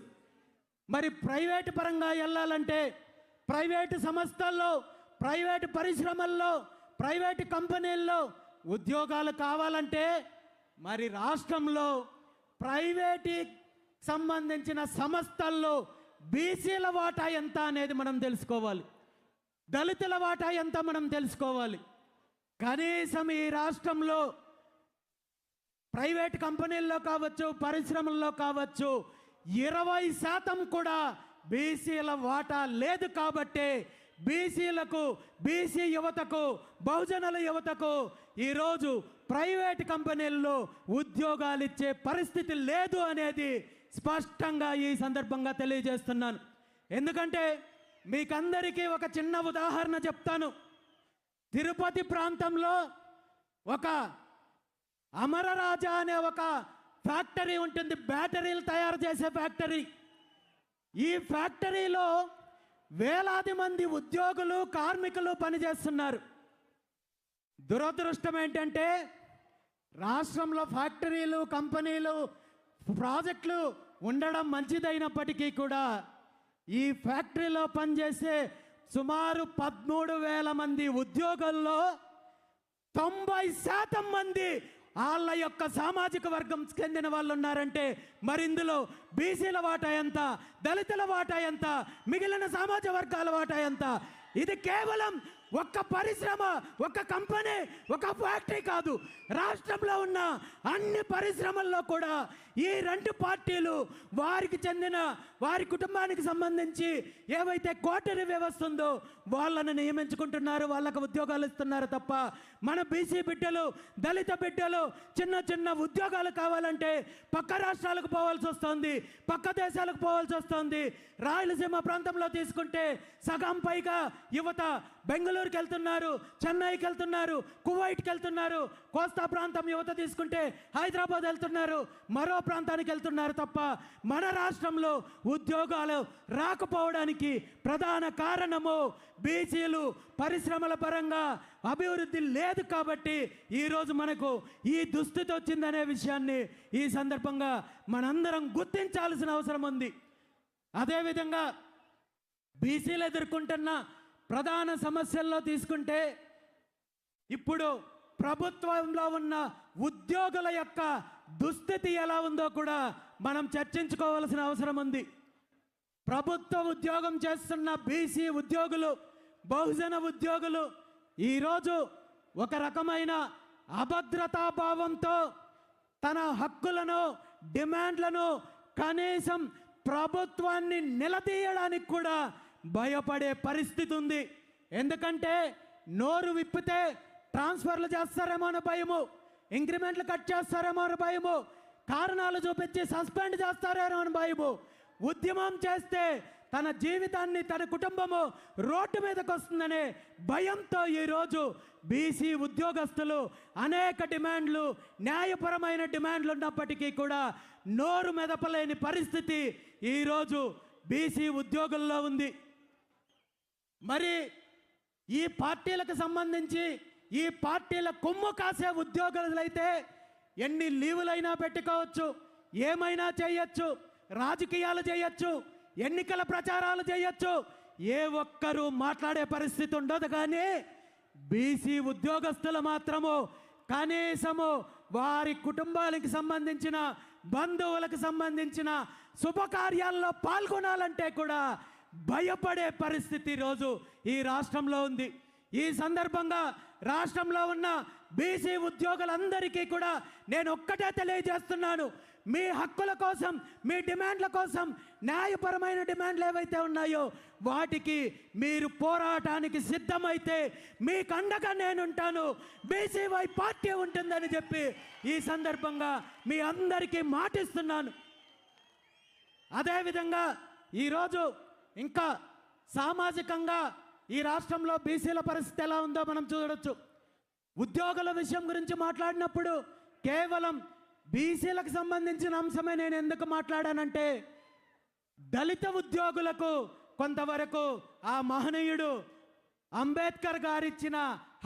మరి ప్రైవేటు పరంగా వెళ్ళాలంటే, ప్రైవేటు సంస్థల్లో, ప్రైవేటు పరిశ్రమల్లో, ప్రైవేటు కంపెనీల్లో ఉద్యోగాలు కావాలంటే మరి రాష్ట్రంలో ప్రైవేటు సంబంధించిన సంస్థల్లో బీసీల వాటా ఎంత అనేది మనం తెలుసుకోవాలి. దళితుల వాటా ఎంత మనం తెలుసుకోవాలి. కనీసం ఈ రాష్ట్రంలో ప్రైవేట్ కంపెనీల్లో కావచ్చు, పరిశ్రమల్లో కావచ్చు 20% కూడా బీసీల వాటా లేదు. కాబట్టి బీసీలకు, బీసీ యువతకు, బహుజనుల యువతకు ఈరోజు ప్రైవేట్ కంపెనీల్లో ఉద్యోగాలు ఇచ్చే పరిస్థితి లేదు అనేది స్పష్టంగా ఈ సందర్భంగా తెలియజేస్తున్నాను. ఎందుకంటే మీకందరికీ ఒక చిన్న ఉదాహరణ చెప్తాను. తిరుపతి ప్రాంతంలో ఒక అమరరాజా అనే ఒక ఫ్యాక్టరీ ఉంటుంది, బ్యాటరీలు తయారు చేసే ఫ్యాక్టరీ. ఈ ఫ్యాక్టరీలో వేలాది మంది ఉద్యోగులు, కార్మికులు పనిచేస్తున్నారు. దురదృష్టం ఏంటంటే రాష్ట్రంలో ఫ్యాక్టరీలు, కంపెనీలు, ప్రాజెక్టులు ఉండడం మంచిదైనప్పటికీ కూడా ఈ ఫ్యాక్టరీలో పనిచేసే సుమారు 13,000 మంది ఉద్యోగుల్లో 90% మంది వాళ్ళ యొక్క సామాజిక వర్గం చెందిన వాళ్ళు ఉన్నారంటే మరి ఇందులో బీసీల వాటా ఎంత, దళితుల వాటా ఎంత, మిగిలిన సామాజిక వర్గాల వాటా ఎంత? ఇది కేవలం ఒక్క పరిశ్రమ, ఒక కంపెనీ, ఒక ఫ్యాక్టరీ కాదు. రాష్ట్రంలో ఉన్న అన్ని పరిశ్రమల్లో కూడా ఈ రెండు పార్టీలు వారికి చెందిన, వారి కుటుంబానికి సంబంధించి ఏవైతే కోటరీ వ్యవస్థ ఉందో వాళ్ళని నియమించుకుంటున్నారు, వాళ్ళకు ఉద్యోగాలు ఇస్తున్నారు తప్ప మన బీసీ బిడ్డలు, దళిత బిడ్డలు చిన్న ఉద్యోగాలు కావాలంటే పక్క రాష్ట్రాలకు పోవాల్సి వస్తుంది, పక్క దేశాలకు పోవాల్సి వస్తుంది. రాయలసీమ ప్రాంతంలో తీసుకుంటే సగం పైగా యువత బెంగళూరుకి వెళ్తున్నారు, చెన్నైకి వెళ్తున్నారు, కువైట్కి వెళ్తున్నారు. కోస్తా ప్రాంతం యువత తీసుకుంటే హైదరాబాద్ వెళ్తున్నారు, మరో ప్రాంతానికి వెళ్తున్నారు తప్ప మన రాష్ట్రంలో ఉద్యోగాలు రాకపోవడానికి ప్రధాన కారణము బీసీలు పరిశ్రమల పరంగా అభివృద్ధి లేదు. కాబట్టి ఈరోజు మనకు ఈ దుస్థితి వచ్చిందనే విషయాన్ని ఈ సందర్భంగా మనందరం గుర్తించాల్సిన అవసరం ఉంది. అదేవిధంగా బీసీలు ఎదుర్కొంటున్న ప్రధాన సమస్యల్లో తీసుకుంటే ఇప్పుడు ప్రభుత్వంలో ఉన్న ఉద్యోగుల యొక్క దుస్థితి ఎలా ఉందో కూడా మనం చర్చించుకోవాల్సిన అవసరం ఉంది. ప్రభుత్వ ఉద్యోగం చేస్తున్న బీసీ ఉద్యోగులు, బహుజన ఉద్యోగులు ఈరోజు ఒక రకమైన అభద్రతాభావంతో తన హక్కులను, డిమాండ్లను కనీసం ప్రభుత్వాన్ని నిలదీయడానికి కూడా భయపడే పరిస్థితి ఉంది. ఎందుకంటే నోరు విప్పితే ట్రాన్స్ఫర్లు చేస్తారేమో అని భయము, ఇంక్రిమెంట్లు కట్ చేస్తారేమో అని భయము, కారణాలు చూపించి సస్పెండ్ చేస్తారేమో అని భయము. ఉద్యమం చేస్తే తన జీవితాన్ని, తన కుటుంబము రోడ్డు మీదకి వస్తుందనే భయంతో ఈరోజు బీసీ ఉద్యోగస్తులు అనేక డిమాండ్లు, న్యాయపరమైన డిమాండ్లు ఉన్నప్పటికీ కూడా నోరు మెదపలేని పరిస్థితి ఈరోజు బీసీ ఉద్యోగుల్లో ఉంది. మరి ఈ పార్టీలకు సంబంధించి ఈ పార్టీల కొమ్ము కాసే ఉద్యోగులైతే ఎన్ని లీవులైనా పెట్టుకోవచ్చు, ఏమైనా చేయొచ్చు, రాజకీయాలు చేయొచ్చు, ఎన్నికల ప్రచారాలు చేయొచ్చు, ఏ ఒక్కరూ మాట్లాడే పరిస్థితి ఉండదు. కానీ బీసీ ఉద్యోగస్తులు మాత్రము కనీసము వారి కుటుంబాలకు సంబంధించిన, బంధువులకు సంబంధించిన శుభకార్యాల్లో పాల్గొనాలంటే కూడా భయపడే పరిస్థితి ఈరోజు ఈ రాష్ట్రంలో ఉంది. ఈ సందర్భంగా రాష్ట్రంలో ఉన్న బీసీ ఉద్యోగులందరికీ కూడా నేను ఒక్కటే తెలియజేస్తున్నాను, మీ హక్కుల కోసం, మీ డిమాండ్ల కోసం, న్యాయపరమైన డిమాండ్లు ఏవైతే ఉన్నాయో వాటికి మీరు పోరాటానికి సిద్ధమైతే మీకు అండగా నేనుంటాను, బీసీవై పార్టీ ఉంటుందని చెప్పి ఈ సందర్భంగా మీ అందరికీ మాటిస్తున్నాను. అదేవిధంగా ఈరోజు ఇంకా సామాజికంగా ఈ రాష్ట్రంలో బీసీల పరిస్థితి ఎలా ఉందో మనం చూడొచ్చు. ఉద్యోగుల విషయం గురించి మాట్లాడినప్పుడు కేవలం బీసీలకు సంబంధించిన అంశమే నేను ఎందుకు మాట్లాడానంటే, దళిత ఉద్యోగులకు కొంతవరకు ఆ మహనీయుడు అంబేద్కర్ గారిచ్చిన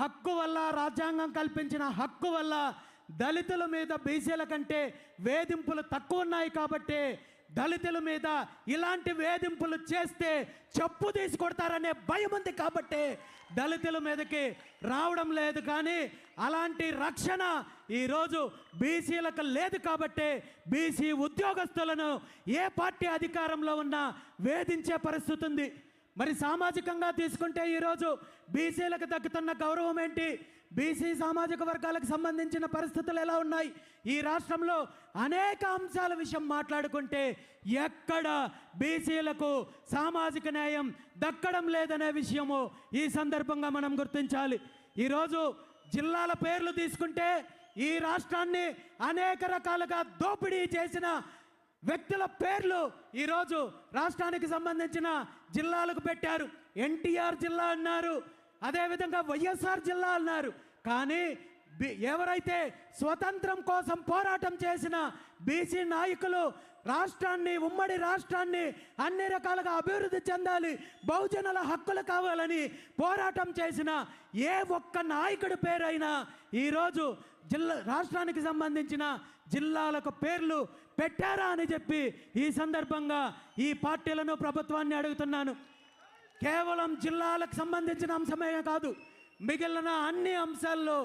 హక్కు వల్ల, రాజ్యాంగం కల్పించిన హక్కు వల్ల దళితుల మీద బీసీల కంటే వేధింపులు తక్కువ ఉన్నాయి కాబట్టి దళితుల మీద ఇలాంటి వేధింపులు చేస్తే చెప్పు తీసి కొడతారనే భయం ఉంది కాబట్టి దళితుల మీదకి రావడం లేదు. కానీ అలాంటి రక్షణ ఈరోజు బీసీలకు లేదు కాబట్టి బీసీ ఉద్యోగస్తులను ఏ పార్టీ అధికారంలో ఉన్నా వేధించే పరిస్థితి ఉంది. మరి సామాజికంగా తీసుకుంటే ఈరోజు బీసీలకు దక్కుతున్న గౌరవం ఏంటి, బీసీ సామాజిక వర్గాలకు సంబంధించిన పరిస్థితులు ఎలా ఉన్నాయి, ఈ రాష్ట్రంలో అనేక అంశాల విషయం మాట్లాడుకుంటే ఎక్కడ బీసీలకు సామాజిక న్యాయం దక్కడం లేదనే విషయము ఈ సందర్భంగా మనం గుర్తించాలి. ఈరోజు జిల్లాల పేర్లు తీసుకుంటే ఈ రాష్ట్రాన్ని అనేక రకాలుగా దోపిడీ చేసిన వ్యక్తుల పేర్లు ఈరోజు రాష్ట్రానికి సంబంధించిన జిల్లాలకు పెట్టారు. ఎన్టీఆర్ జిల్లా అన్నారు, అదేవిధంగా వైఎస్ఆర్ జిల్లా అన్నారు. కానీ ఎవరైతే స్వతంత్రం కోసం పోరాటం చేసిన బీసీ నాయకులు రాష్ట్రాన్ని, ఉమ్మడి రాష్ట్రాన్ని అన్ని రకాలుగా అభివృద్ధి చెందాలి, బహుజనుల హక్కులు కావాలని పోరాటం చేసిన ఏ ఒక్క నాయకుడి పేరైనా ఈరోజు రాష్ట్రానికి సంబంధించిన జిల్లాలకు పేర్లు పెట్టారా అని చెప్పి ఈ సందర్భంగా ఈ పార్టీలను, ప్రభుత్వాన్ని అడుగుతున్నాను. కేవలం జిల్లాలకు సంబంధించిన అంశమే కాదు, మిగిలిన అన్ని అంశాల్లో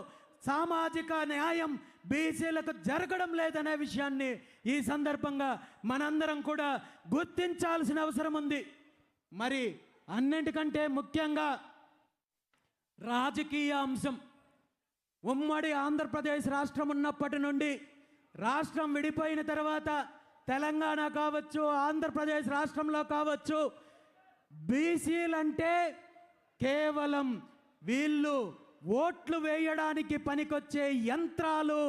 సామాజిక న్యాయం బీసీలకు జరగడం లేదనే విషయాన్ని ఈ సందర్భంగా మనందరం కూడా గుర్తించాల్సిన అవసరం ఉంది. మరి అన్నింటికంటే ముఖ్యంగా రాజకీయ అంశం. ఉమ్మడి ఆంధ్రప్రదేశ్ రాష్ట్రం ఉన్నప్పటి నుండి రాష్ట్రం విడిపోయిన తర్వాత తెలంగాణ కావచ్చు, ఆంధ్రప్రదేశ్ రాష్ట్రంలో కావచ్చు, బీసీలంటే కేవలం వీళ్ళు ఓట్లు వేయడానికి పనికొచ్చే యంత్రాలు,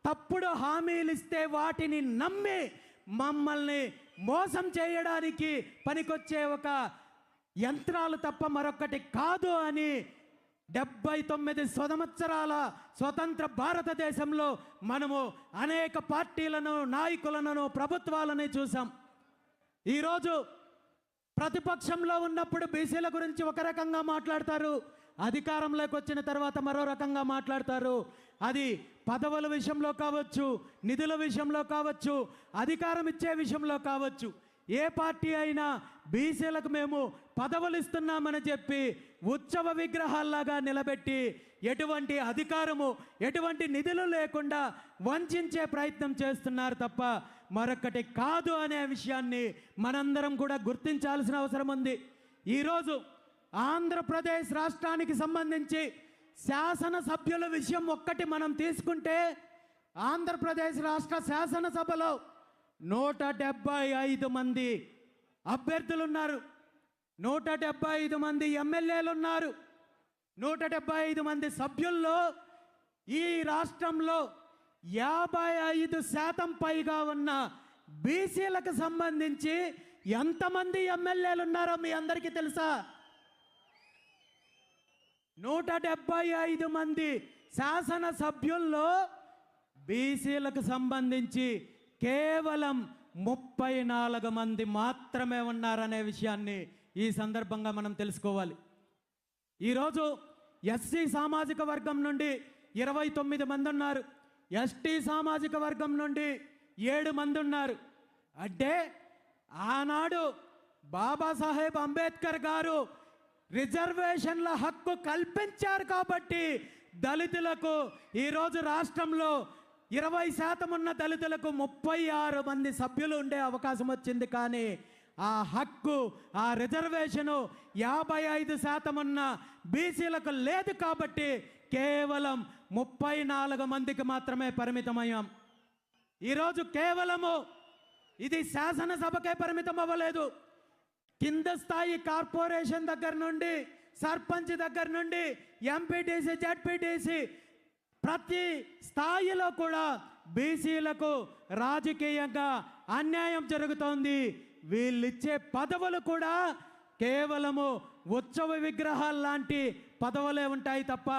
తప్పుడు హామీలు ఇస్తే వాటిని నమ్మి మమ్మల్ని మోసం చేయడానికి పనికొచ్చే ఒక యంత్రాలు తప్ప మరొకటి కాదు అని 79 సంవత్సరాల స్వతంత్ర భారతదేశంలో మనము అనేక పార్టీలను, నాయకులను, ప్రభుత్వాలను చూసాం. ఈరోజు ప్రతిపక్షంలో ఉన్నప్పుడు బీసీల గురించి ఒక రకంగా మాట్లాడతారు, అధికారంలోకి వచ్చిన తర్వాత మరో రకంగా మాట్లాడతారు. అది పదవుల విషయంలో కావచ్చు, నిధుల విషయంలో కావచ్చు, అధికారం ఇచ్చే విషయంలో కావచ్చు, ఏ పార్టీ అయినా బీసీలకు మేము పదవులు ఇస్తున్నామని చెప్పి ఉత్సవ విగ్రహాల్లాగా నిలబెట్టి ఎటువంటి అధికారము, ఎటువంటి నిధులు లేకుండా వంచే ప్రయత్నం చేస్తున్నారు తప్ప మరొకటి కాదు అనే విషయాన్ని మనందరం కూడా గుర్తించాల్సిన అవసరం ఉంది. ఈరోజు ఆంధ్రప్రదేశ్ రాష్ట్రానికి సంబంధించి శాసనసభ్యుల విషయం ఒక్కటి మనం తీసుకుంటే ఆంధ్రప్రదేశ్ రాష్ట్ర శాసనసభలో 175 మంది అభ్యర్థులు ఉన్నారు, 175 మంది ఎమ్మెల్యేలు ఉన్నారు, 175 మంది సభ్యుల్లో ఈ రాష్ట్రంలో 55% పైగా ఉన్న బీసీలకు సంబంధించి ఎంతమంది ఎమ్మెల్యేలు ఉన్నారో మీ అందరికీ తెలుసా? 175 మంది శాసనసభ్యుల్లో బీసీలకు సంబంధించి కేవలం 34 మంది మాత్రమే ఉన్నారనే విషయాన్ని ఈ సందర్భంగా మనం తెలుసుకోవాలి. ఈరోజు ఎస్సీ సామాజిక వర్గం నుండి 29 మంది ఉన్నారు, ఎస్టీ సామాజిక వర్గం నుండి 7 మంది ఉన్నారు. అంటే ఆనాడు బాబాసాహెబ్ అంబేద్కర్ గారు రిజర్వేషన్ల హక్కు కల్పించారు కాబట్టి దళితులకు ఈరోజు రాష్ట్రంలో 20% ఉన్న దళితులకు 36 మంది సభ్యులు ఉండే అవకాశం వచ్చింది. కానీ ఆ హక్కు, ఆ రిజర్వేషను 55% ఉన్న బీసీలకు లేదు కాబట్టి కేవలం 34 మందికి మాత్రమే పరిమితమయ్యాం. ఈరోజు కేవలము ఇది శాసనసభకే పరిమితం అవ్వలేదు. కింద స్థాయి కార్పొరేషన్ దగ్గర నుండి, సర్పంచ్ దగ్గర నుండి, ఎంపీటీసీ, జడ్పీటీసీ ప్రతి స్థాయిలో కూడా బీసీలకు రాజకీయంగా అన్యాయం జరుగుతోంది. వీళ్ళిచ్చే పదవులు కూడా కేవలము ఉత్సవ విగ్రహాలు లాంటి పదవులే ఉంటాయి తప్ప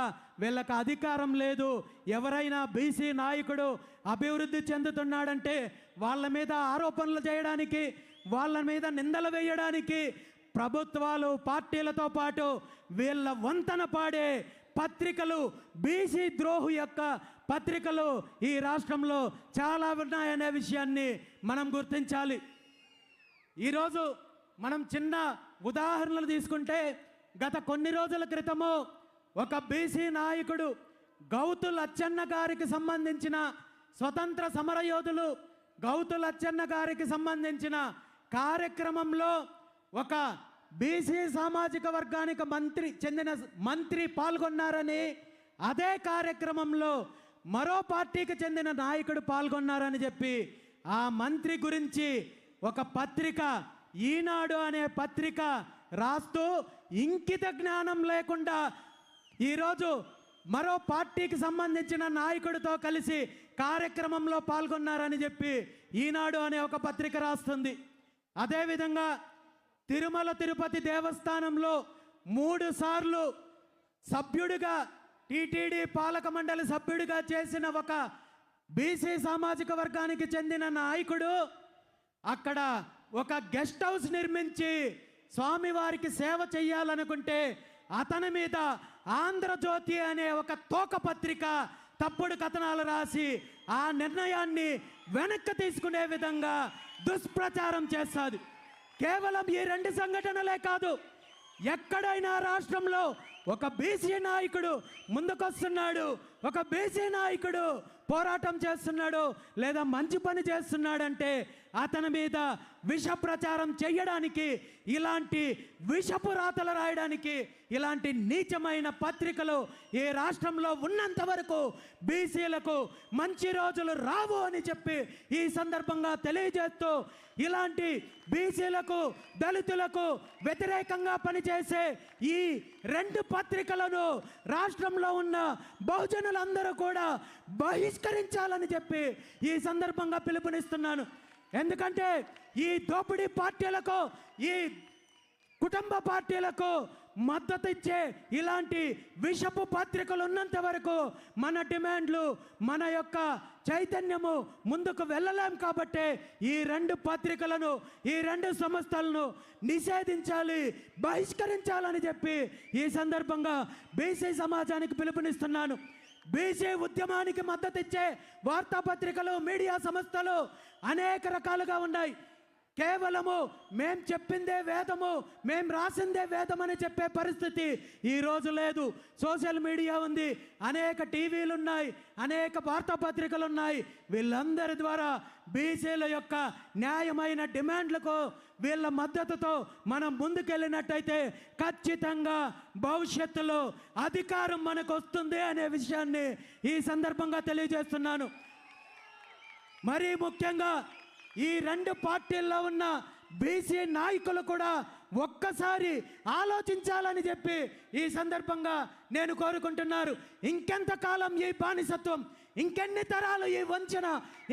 వీళ్ళకి అధికారం లేదు. ఎవరైనా బీసీ నాయకుడు అభివృద్ధి చెందుతున్నాడంటే వాళ్ళ మీద ఆరోపణలు చేయడానికి, వాళ్ళ మీద నిందలు వేయడానికి ప్రభుత్వాలు, పార్టీలతో పాటు వీళ్ళ వంతన పాడే పత్రికలు, బీసీ ద్రోహు యొక్క పత్రికలు ఈ రాష్ట్రంలో చాలా ఉన్నాయనే విషయాన్ని మనం గుర్తించాలి. ఈరోజు మనం చిన్న ఉదాహరణలు తీసుకుంటే, గత కొన్ని రోజుల క్రితము ఒక బీసీ నాయకుడు గౌతు లచ్చన్న గారికి సంబంధించిన స్వతంత్ర సమరయోధులు గౌతు లచ్చన్న గారికి సంబంధించిన కార్యక్రమంలో ఒక బీసీ సామాజిక వర్గానికి చెందిన మంత్రి పాల్గొన్నారని, అదే కార్యక్రమంలో మరో పార్టీకి చెందిన నాయకుడు పాల్గొన్నారని చెప్పి ఆ మంత్రి గురించి ఒక పత్రిక, ఈనాడు అనే పత్రిక రాస్తూ ఇంకిత జ్ఞానం లేకుండా ఈరోజు మరో పార్టీకి సంబంధించిన నాయకుడితో కలిసి కార్యక్రమంలో పాల్గొన్నారని చెప్పి ఈనాడు అనే ఒక పత్రిక రాస్తుంది. అదేవిధంగా తిరుమల తిరుపతి దేవస్థానంలో 3 సార్లు సభ్యుడిగా, టీటీడీ పాలక మండలి సభ్యుడిగా చేసిన ఒక బీసీ సామాజిక వర్గానికి చెందిన నాయకుడు అక్కడ ఒక గెస్ట్ హౌస్ నిర్మించి స్వామివారికి సేవ చెయ్యాలనుకుంటే అతని మీద ఆంధ్రజ్యోతి అనే ఒక తోక పత్రిక తప్పుడు కథనాలు రాసి ఆ నిర్ణయాన్ని వెనక్కి తీసుకునే విధంగా దుష్ప్రచారం చేస్తుంది. కేవలం ఈ 2 సంఘటనలే కాదు, ఎక్కడైనా రాష్ట్రంలో ఒక బీసీ నాయకుడు ముందుకొస్తున్నాడు, ఒక బీసీ నాయకుడు పోరాటం చేస్తున్నాడు లేదా మంచి పని చేస్తున్నాడంటే అతని మీద విష ప్రచారం చేయడానికి, ఇలాంటి విషపు రాతలు రాయడానికి ఇలాంటి నీచమైన పత్రికలు ఈ రాష్ట్రంలో ఉన్నంత వరకు బీసీలకు మంచి రోజులు రావు అని చెప్పి ఈ సందర్భంగా తెలియజేస్తూ, ఇలాంటి బీసీలకు, దళితులకు వ్యతిరేకంగా పనిచేసే ఈ 2 పత్రికలను రాష్ట్రంలో ఉన్న బహుజనులందరూ కూడా బహిష్కరించాలని చెప్పి ఈ సందర్భంగా పిలుపునిస్తున్నాను. ఎందుకంటే ఈ దోపిడీ పార్టీలకు, ఈ కుటుంబ పార్టీలకు మద్దతు ఇచ్చే ఇలాంటి విషపు పత్రికలు ఉన్నంత వరకు మన డిమాండ్లు, మన యొక్క చైతన్యము ముందుకు వెళ్ళలేం. కాబట్టి ఈ 2 పత్రికలను, ఈ 2 సంస్థలను నిషేధించాలి, బహిష్కరించాలని చెప్పి ఈ సందర్భంగా బీసీ సమాజానికి పిలుపునిస్తున్నాను. బీసీ ఉద్యమానికి మద్దతు ఇచ్చే వార్తాపత్రికలు, మీడియా సంస్థలు అనేక రకాలుగా ఉన్నాయి. కేవలము మేం చెప్పిందే వేదము, మేం రాసిందే వేదం అని చెప్పే పరిస్థితి ఈరోజు లేదు. సోషల్ మీడియా ఉంది, అనేక టీవీలు ఉన్నాయి, అనేక వార్తాపత్రికలు ఉన్నాయి. వీళ్ళందరి ద్వారా బీసీల యొక్క న్యాయమైన డిమాండ్లకు వీళ్ళ మద్దతుతో మనం ముందుకెళ్ళినట్టయితే ఖచ్చితంగా భవిష్యత్తులో అధికారం మనకు వస్తుంది అనే విషయాన్ని ఈ సందర్భంగా తెలియజేస్తున్నాను. మరీ ముఖ్యంగా ఈ 2 పార్టీల్లో ఉన్న బీసీ నాయకులు కూడా ఒక్కసారి ఆలోచించాలని చెప్పి ఈ సందర్భంగా నేను కోరుకుంటున్నారు. ఇంకెంతకాలం ఈ బానిసత్వం, ఇంకెన్ని తరాలు ఈ వంచన,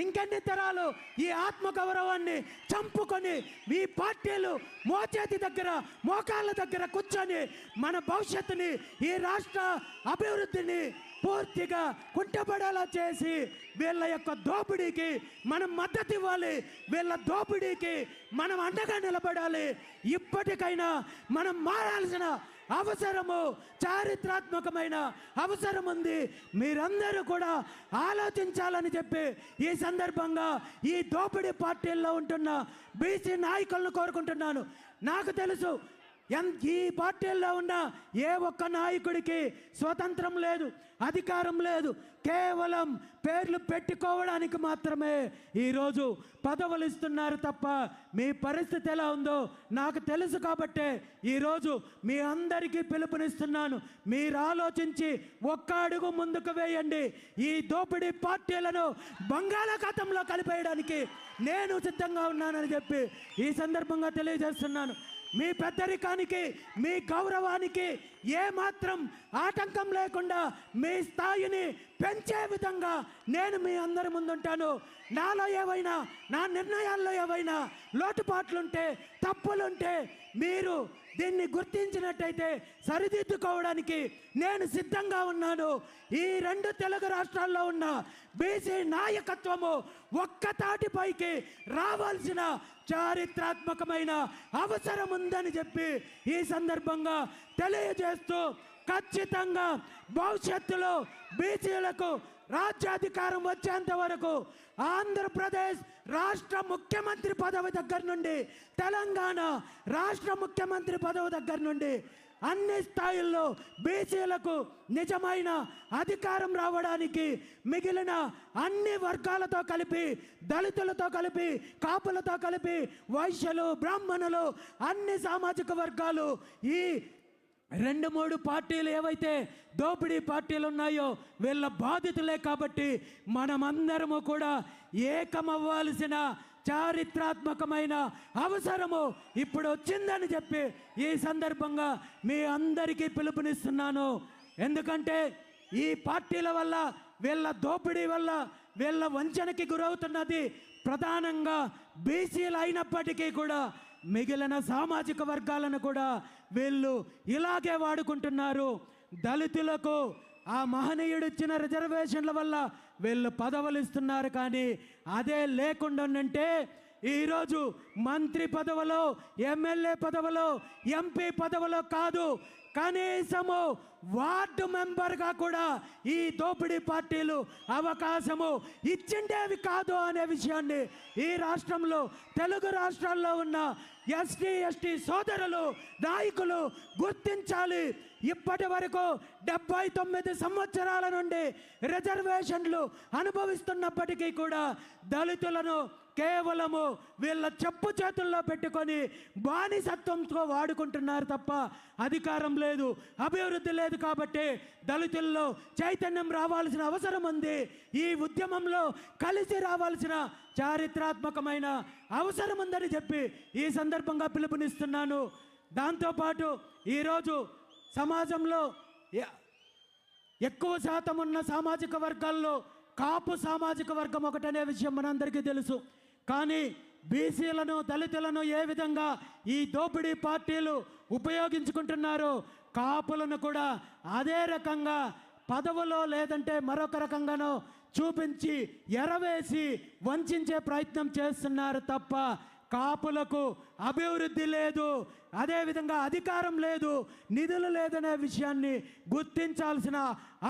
ఇంకెన్ని తరాలు ఈ ఆత్మగౌరవాన్ని చంపుకొని ఈ పార్టీలు మోచేతి దగ్గర, మోకాళ్ళ దగ్గర కూర్చొని మన భవిష్యత్తుని, ఈ రాష్ట్ర అభివృద్ధిని పూర్తిగా కుంటపడేలా చేసి వీళ్ళ యొక్క దోపిడీకి మనం మద్దతు ఇవ్వాలి, వీళ్ళ దోపిడీకి మనం అండగా నిలబడాలి. ఇప్పటికైనా మనం మారాల్సిన అవసరము, చారిత్రాత్మకమైన అవసరం ఉంది. మీరందరూ కూడా ఆలోచించాలని చెప్పి ఈ సందర్భంగా ఈ దోపిడీ పార్టీల్లో ఉంటున్న బీసీ నాయకులను కోరుకుంటున్నాను. నాకు తెలుసు ఈ పార్టీల్లో ఉన్న ఏ ఒక్క నాయకుడికి స్వతంత్రం లేదు, అధికారం లేదు. కేవలం పేర్లు పెట్టుకోవడానికి మాత్రమే ఈరోజు పదవులు ఇస్తున్నారు తప్ప మీ పరిస్థితి ఎలా ఉందో నాకు తెలుసు. కాబట్టే ఈరోజు మీ అందరికీ పిలుపునిస్తున్నాను. మీరు ఆలోచించి ఒక్క అడుగు ముందుకు వేయండి. ఈ దోపిడీ పార్టీలను బంగాళాఖాతంలో కలిపేయడానికి నేను సిద్ధంగా ఉన్నానని చెప్పి ఈ సందర్భంగా తెలియజేస్తున్నాను. మీ పెద్దరికానికి, మీ గౌరవానికి ఏమాత్రం ఆటంకం లేకుండా మీ స్థాయిని పెంచే విధంగా నేను మీ అందరి ముందుంటాను. నాలో ఏవైనా, నా నిర్ణయాల్లో ఏవైనా లోటుపాట్లుంటే, తప్పులుంటే మీరు దీన్ని గుర్తించినట్టయితే సరిదిద్దుకోవడానికి నేను సిద్ధంగా ఉన్నాను. ఈ రెండు తెలుగు రాష్ట్రాల్లో ఉన్న బీసీ నాయకత్వము ఒక్కతాటిపైకి రావాల్సిన చారిత్రాత్మకమైన అవసరం ఉందని చెప్పి ఈ సందర్భంగా తెలియజేస్తూ, ఖచ్చితంగా భవిష్యత్తులో బీసీలకు రాజ్యాధికారం వచ్చేంత వరకు ఆంధ్రప్రదేశ్ రాష్ట్ర ముఖ్యమంత్రి పదవి దగ్గర నుండి, తెలంగాణ రాష్ట్ర ముఖ్యమంత్రి పదవి దగ్గర నుండి అన్ని స్థాయిల్లో బీసీలకు నిజమైన అధికారం రావడానికి మిగిలిన అన్ని వర్గాలతో కలిపి, దళితులతో కలిపి, కాపులతో కలిపి, వైశ్యులు, బ్రాహ్మణులు, అన్ని సామాజిక వర్గాలు, ఈ 2-3 పార్టీలు ఏవైతే దోపిడీ పార్టీలు ఉన్నాయో వీళ్ళ బాధితులే. కాబట్టి మనమందరము కూడా ఏకమవ్వాల్సిన చారిత్రాత్మకమైన అవసరము ఇప్పుడు వచ్చిందని చెప్పి ఈ సందర్భంగా మీ అందరికీ పిలుపునిస్తున్నాను. ఎందుకంటే ఈ పార్టీల వల్ల, వీళ్ళ దోపిడీ వల్ల, వీళ్ళ వంచనకి గురవుతున్నది ప్రధానంగా బీసీలు అయినప్పటికీ కూడా మిగిలిన సామాజిక వర్గాలను కూడా వీళ్ళు ఇలాగే వాడుకుంటున్నారు. దళితులకు ఆ మహనీయుడు ఇచ్చిన రిజర్వేషన్ల వల్ల వీళ్ళు పదవులు ఇస్తున్నారు. కానీ అదే లేకుండా ఉంటే ఈరోజు మంత్రి పదవులో, ఎమ్మెల్యే పదవులో, ఎంపీ పదవులో కాదు, కనీసము వార్డు మెంబర్గా కూడా ఈ దోపిడీ పార్టీలు అవకాశము ఇచ్చిండేవి కాదు అనే విషయాన్ని ఈ రాష్ట్రంలో, తెలుగు రాష్ట్రాల్లో ఉన్న ఎస్టీ, ఎస్టీ సోదరులు, నాయకులు గుర్తించాలి. ఇప్పటి వరకు 79 సంవత్సరాల నుండి రిజర్వేషన్లు అనుభవిస్తున్నప్పటికీ కూడా దళితులను కేవలము వీళ్ళ చెప్పు చేతుల్లో పెట్టుకొని బానిసత్వంతో వాడుకుంటున్నారు తప్ప అధికారం లేదు, అభివృద్ధి లేదు. కాబట్టి దళితుల్లో చైతన్యం రావాల్సిన అవసరం ఉంది. ఈ ఉద్యమంలో కలిసి రావాల్సిన చారిత్రాత్మకమైన అవసరం ఉందని చెప్పి ఈ సందర్భంగా పిలుపునిస్తున్నాను. దాంతోపాటు ఈరోజు సమాజంలో ఎక్కువ శాతం ఉన్న సామాజిక వర్గాల్లో కాపు సామాజిక వర్గం ఒకటనే విషయం మనందరికీ తెలుసు. కానీ బీసీలను, దళితులను ఏ విధంగా ఈ దోపిడీ పార్టీలు ఉపయోగించుకుంటున్నారో కాపులను కూడా అదే రకంగా పదవులో లేదంటే మరొక రకంగానో చూపించి ఎరవేసి వంచే ప్రయత్నం చేస్తున్నారు తప్ప కాపులకు అభివృద్ధి లేదు, అదేవిధంగా అధికారం లేదు, నిధులు లేదనే విషయాన్ని గుర్తించాల్సిన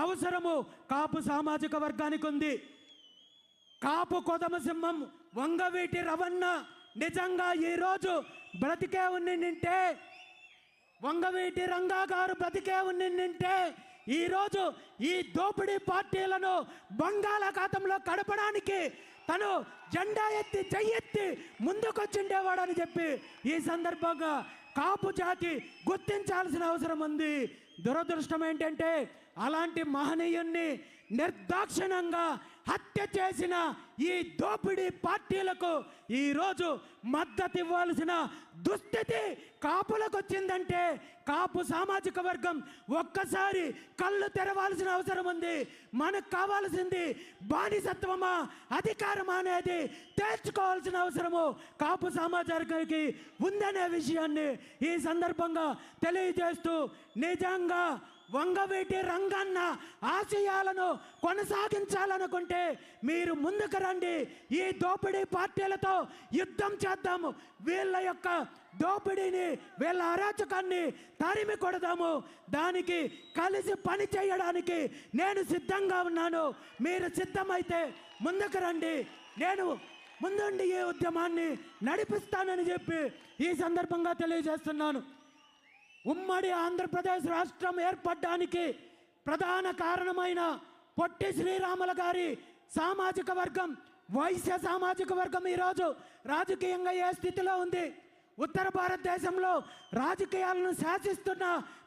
అవసరము కాపు సామాజిక వర్గానికి ఉంది. కాపు కొదమసింహం వంగవీటి రవణ నిజంగా ఈరోజు బ్రతికే ఉన్నింటే, వంగవీటి రంగా గారు బ్రతికే ఉన్నింటే ఈరోజు ఈ దోపిడీ పార్టీలను బంగాళాఖాతంలో కడపడానికి తను జెండా ఎత్తి, చెయ్యెత్తి ముందుకొచ్చిండేవాడని చెప్పి ఈ సందర్భంగా కాపు జాతి గుర్తించాల్సిన అవసరం ఉంది. దురదృష్టం ఏంటంటే అలాంటి మహనీయుణ్ణి నిర్దాక్షిణ్యంగా హత్య చేసిన ఈ దోపిడీ పార్టీలకు ఈరోజు మద్దతు ఇవ్వాల్సిన దుస్థితి కాపులకు వచ్చిందంటే కాపు సామాజిక వర్గం ఒక్కసారి కళ్ళు తెరవాల్సిన అవసరం ఉంది. మనకు కావాల్సింది బానిసత్వమా, అధికారమా అనేది తేల్చుకోవాల్సిన అవసరము కాపు సమాజానికి ఉందనే విషయాన్ని ఈ సందర్భంగా తెలియజేస్తూ, నిజంగా వంగవీటి రంగన్న ఆశయాలను కొనసాగించాలనుకుంటే మీరు ముందుకు రండి. ఈ దోపిడీ పార్టీలతో యుద్ధం చేద్దాము. వీళ్ళ యొక్క దోపిడీని, వీళ్ళ అరాచకాన్ని తరిమి కొడదాము. దానికి కలిసి పని చేయడానికి నేను సిద్ధంగా ఉన్నాను. మీరు సిద్ధమైతే ముందుకు రండి. నేను ముందుండి ఈ ఉద్యమాన్ని నడిపిస్తానని చెప్పి ఈ సందర్భంగా తెలియజేస్తున్నాను. ఉమ్మడి ఆంధ్రప్రదేశ్ రాష్ట్రం ఏర్పడడానికి ప్రధాన కారణమైన పొట్టి శ్రీరాములు గారి సామాజిక వర్గం, వైశ్య సామాజిక వర్గం ఈరోజు రాజకీయంగా ఏ స్థితిలో ఉంది? ఉత్తర భారతదేశంలో రాజకీయాలను శాసిస్తున్న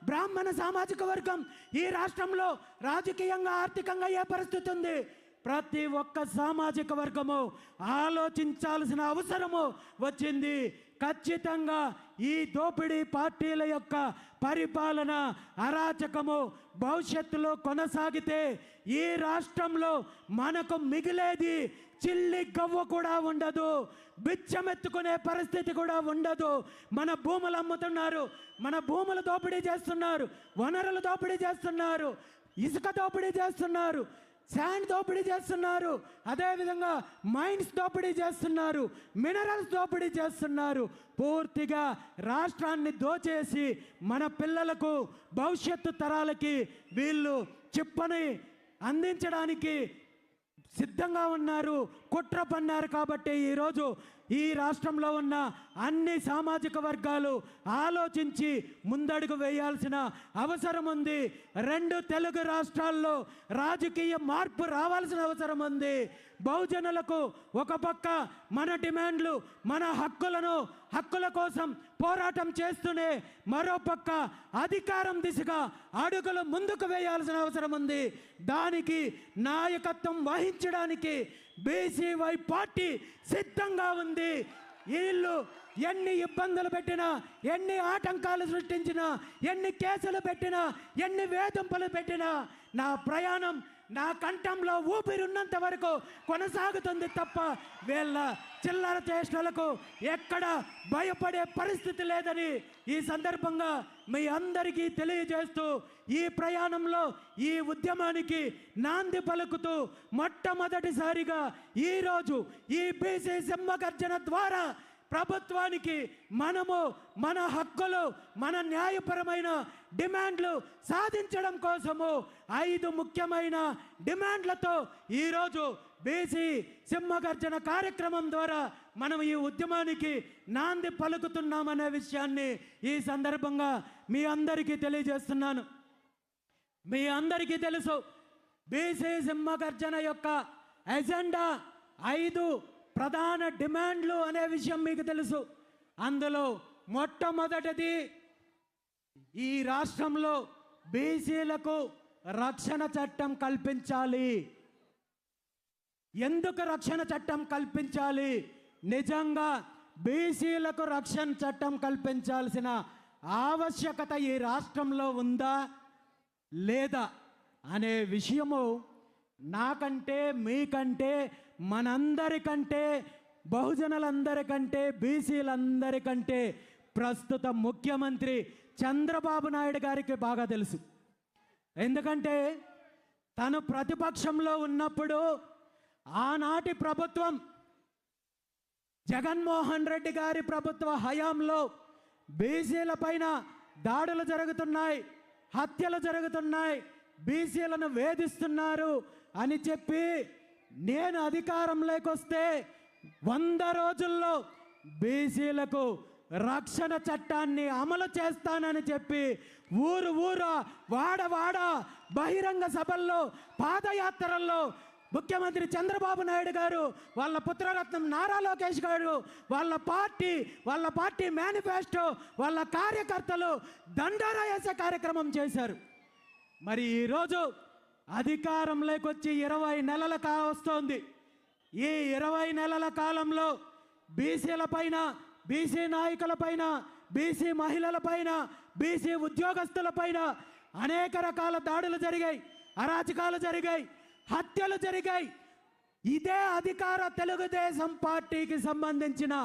బ్రాహ్మణ సామాజిక వర్గం ఈ రాష్ట్రంలో రాజకీయంగా ఆర్థికంగా ఏ పరిస్థితి ఉంది? ప్రతి ఒక్క సామాజిక వర్గము ఆలోచించాల్సిన అవసరము వచ్చింది. ఖచ్చితంగా ఈ దోపిడీ పార్టీల యొక్క పరిపాలన అరాచకము భవిష్యత్తులో కొనసాగితే ఈ రాష్ట్రంలో మనకు మిగిలేది చిల్లి గవ్వ కూడా ఉండదు, బిచ్చమెత్తుకునే పరిస్థితి కూడా ఉండదు. మన భూములు అమ్ముతున్నారు, మన భూములు దోపిడీ చేస్తున్నారు, వనరులు దోపిడీ చేస్తున్నారు, ఇసుక దోపిడీ చేస్తున్నారు, శాండ్ దోపిడీ చేస్తున్నారు, అదేవిధంగా మైన్స్ దోపిడీ చేస్తున్నారు, మినరల్స్ దోపిడీ చేస్తున్నారు. పూర్తిగా రాష్ట్రాన్ని దోచేసి మన పిల్లలకు భవిష్యత్తు తరాలకి వీళ్ళు చిప్పని అందించడానికి సిద్ధంగా ఉన్నారు, కుట్ర పన్నారు. కాబట్టి ఈరోజు ఈ రాష్ట్రంలో ఉన్న అన్ని సామాజిక వర్గాలు ఆలోచించి ముందడుగు వేయాల్సిన అవసరం ఉంది. 2 తెలుగు రాష్ట్రాల్లో రాజకీయ మార్పు రావాల్సిన అవసరం ఉంది. బహుజనులకు ఒక పక్క మన డిమాండ్లు, మన హక్కుల కోసం పోరాటం చేస్తూనే మరో పక్క అధికారం దిశగా అడుగులు ముందుకు వేయాల్సిన అవసరం ఉంది. దానికి నాయకత్వం వహించడానికి బీసీవై పార్టీ సిద్ధంగా ఉంది. వీళ్ళు ఎన్ని ఇబ్బందులు పెట్టినా, ఎన్ని ఆటంకాలు సృష్టించినా, ఎన్ని కేసులు పెట్టినా, ఎన్ని వేధింపులు పెట్టినా నా ప్రయాణం నా కంఠంలో ఊపిరున్నంత వరకు కొనసాగుతుంది తప్ప వీళ్ళ చిల్లర చేష్టలకు ఎక్కడ భయపడే పరిస్థితి లేదని ఈ సందర్భంగా మీ అందరికీ తెలియజేస్తూ ఈ ప్రయాణంలో ఈ ఉద్యమానికి నాంది పలుకుతూ మొట్టమొదటిసారిగా ఈరోజు ఈ బీసీ సింహగర్జన ద్వారా ప్రభుత్వానికి మనము మన హక్కులు, మన న్యాయపరమైన డిమాండ్లు సాధించడం కోసము 5 ముఖ్యమైన డిమాండ్లతో ఈరోజు బీసీ సింహగర్జన కార్యక్రమం ద్వారా మనం ఈ ఉద్యమానికి నాంది పలుకుతున్నామనే విషయాన్ని ఈ సందర్భంగా మీ అందరికీ తెలియజేస్తున్నాను. మీ అందరికీ తెలుసు, బీసీ సింహగర్జన యొక్క ఎజెండా 5 ప్రధాన డిమాండ్లు అనే విషయం మీకు తెలుసు. అందులో మొట్టమొదటిది ఈ రాష్ట్రంలో బీసీలకు రక్షణ చట్టం కల్పించాలి. ఎందుకు రక్షణ చట్టం కల్పించాలి? నిజంగా బీసీలకు రక్షణ చట్టం కల్పించాల్సిన ఆవశ్యకత ఈ రాష్ట్రంలో ఉందా లేదా అనే విషయము నాకంటే, మీకంటే, మనందరికంటే, బహుజనులందరికంటే, బీసీలందరికంటే ప్రస్తుత ముఖ్యమంత్రి చంద్రబాబు నాయుడు గారికి బాగా తెలుసు. ఎందుకంటే తను ప్రతిపక్షంలో ఉన్నప్పుడు ఆనాటి ప్రభుత్వం జగన్మోహన్ రెడ్డి గారి ప్రభుత్వ హయాంలో బీసీల పైన దాడులు జరుగుతున్నాయి, హత్యలు జరుగుతున్నాయి, బీసీలను వేధిస్తున్నారు అని చెప్పి నేను అధికారంలోకి వస్తే 100 రోజుల్లో బీసీలకు రక్షణ చట్టాన్ని అమలు చేస్తానని చెప్పి ఊరు వాడ బహిరంగ సభల్లో, పాదయాత్రల్లో ముఖ్యమంత్రి చంద్రబాబు నాయుడు గారు, వాళ్ళ పుత్రరత్నం నారా లోకేష్ గారు, వాళ్ళ పార్టీ మేనిఫెస్టో, వాళ్ళ కార్యకర్తలు దండోరా వేసే కార్యక్రమం చేశారు. మరి ఈరోజు అధికారంలోకి వచ్చి 20 నెలలు కావస్తోంది. ఈ 20 నెలల కాలంలో బీసీల పైన, బీసీ నాయకుల పైన, బీసీ మహిళల పైన, బీసీ ఉద్యోగస్తుల పైన అనేక రకాల దాడులు జరిగాయి, అరాచకాలు జరిగాయి, హత్యలు జరిగాయి. ఇదే అధికార తెలుగుదేశం పార్టీకి సంబంధించిన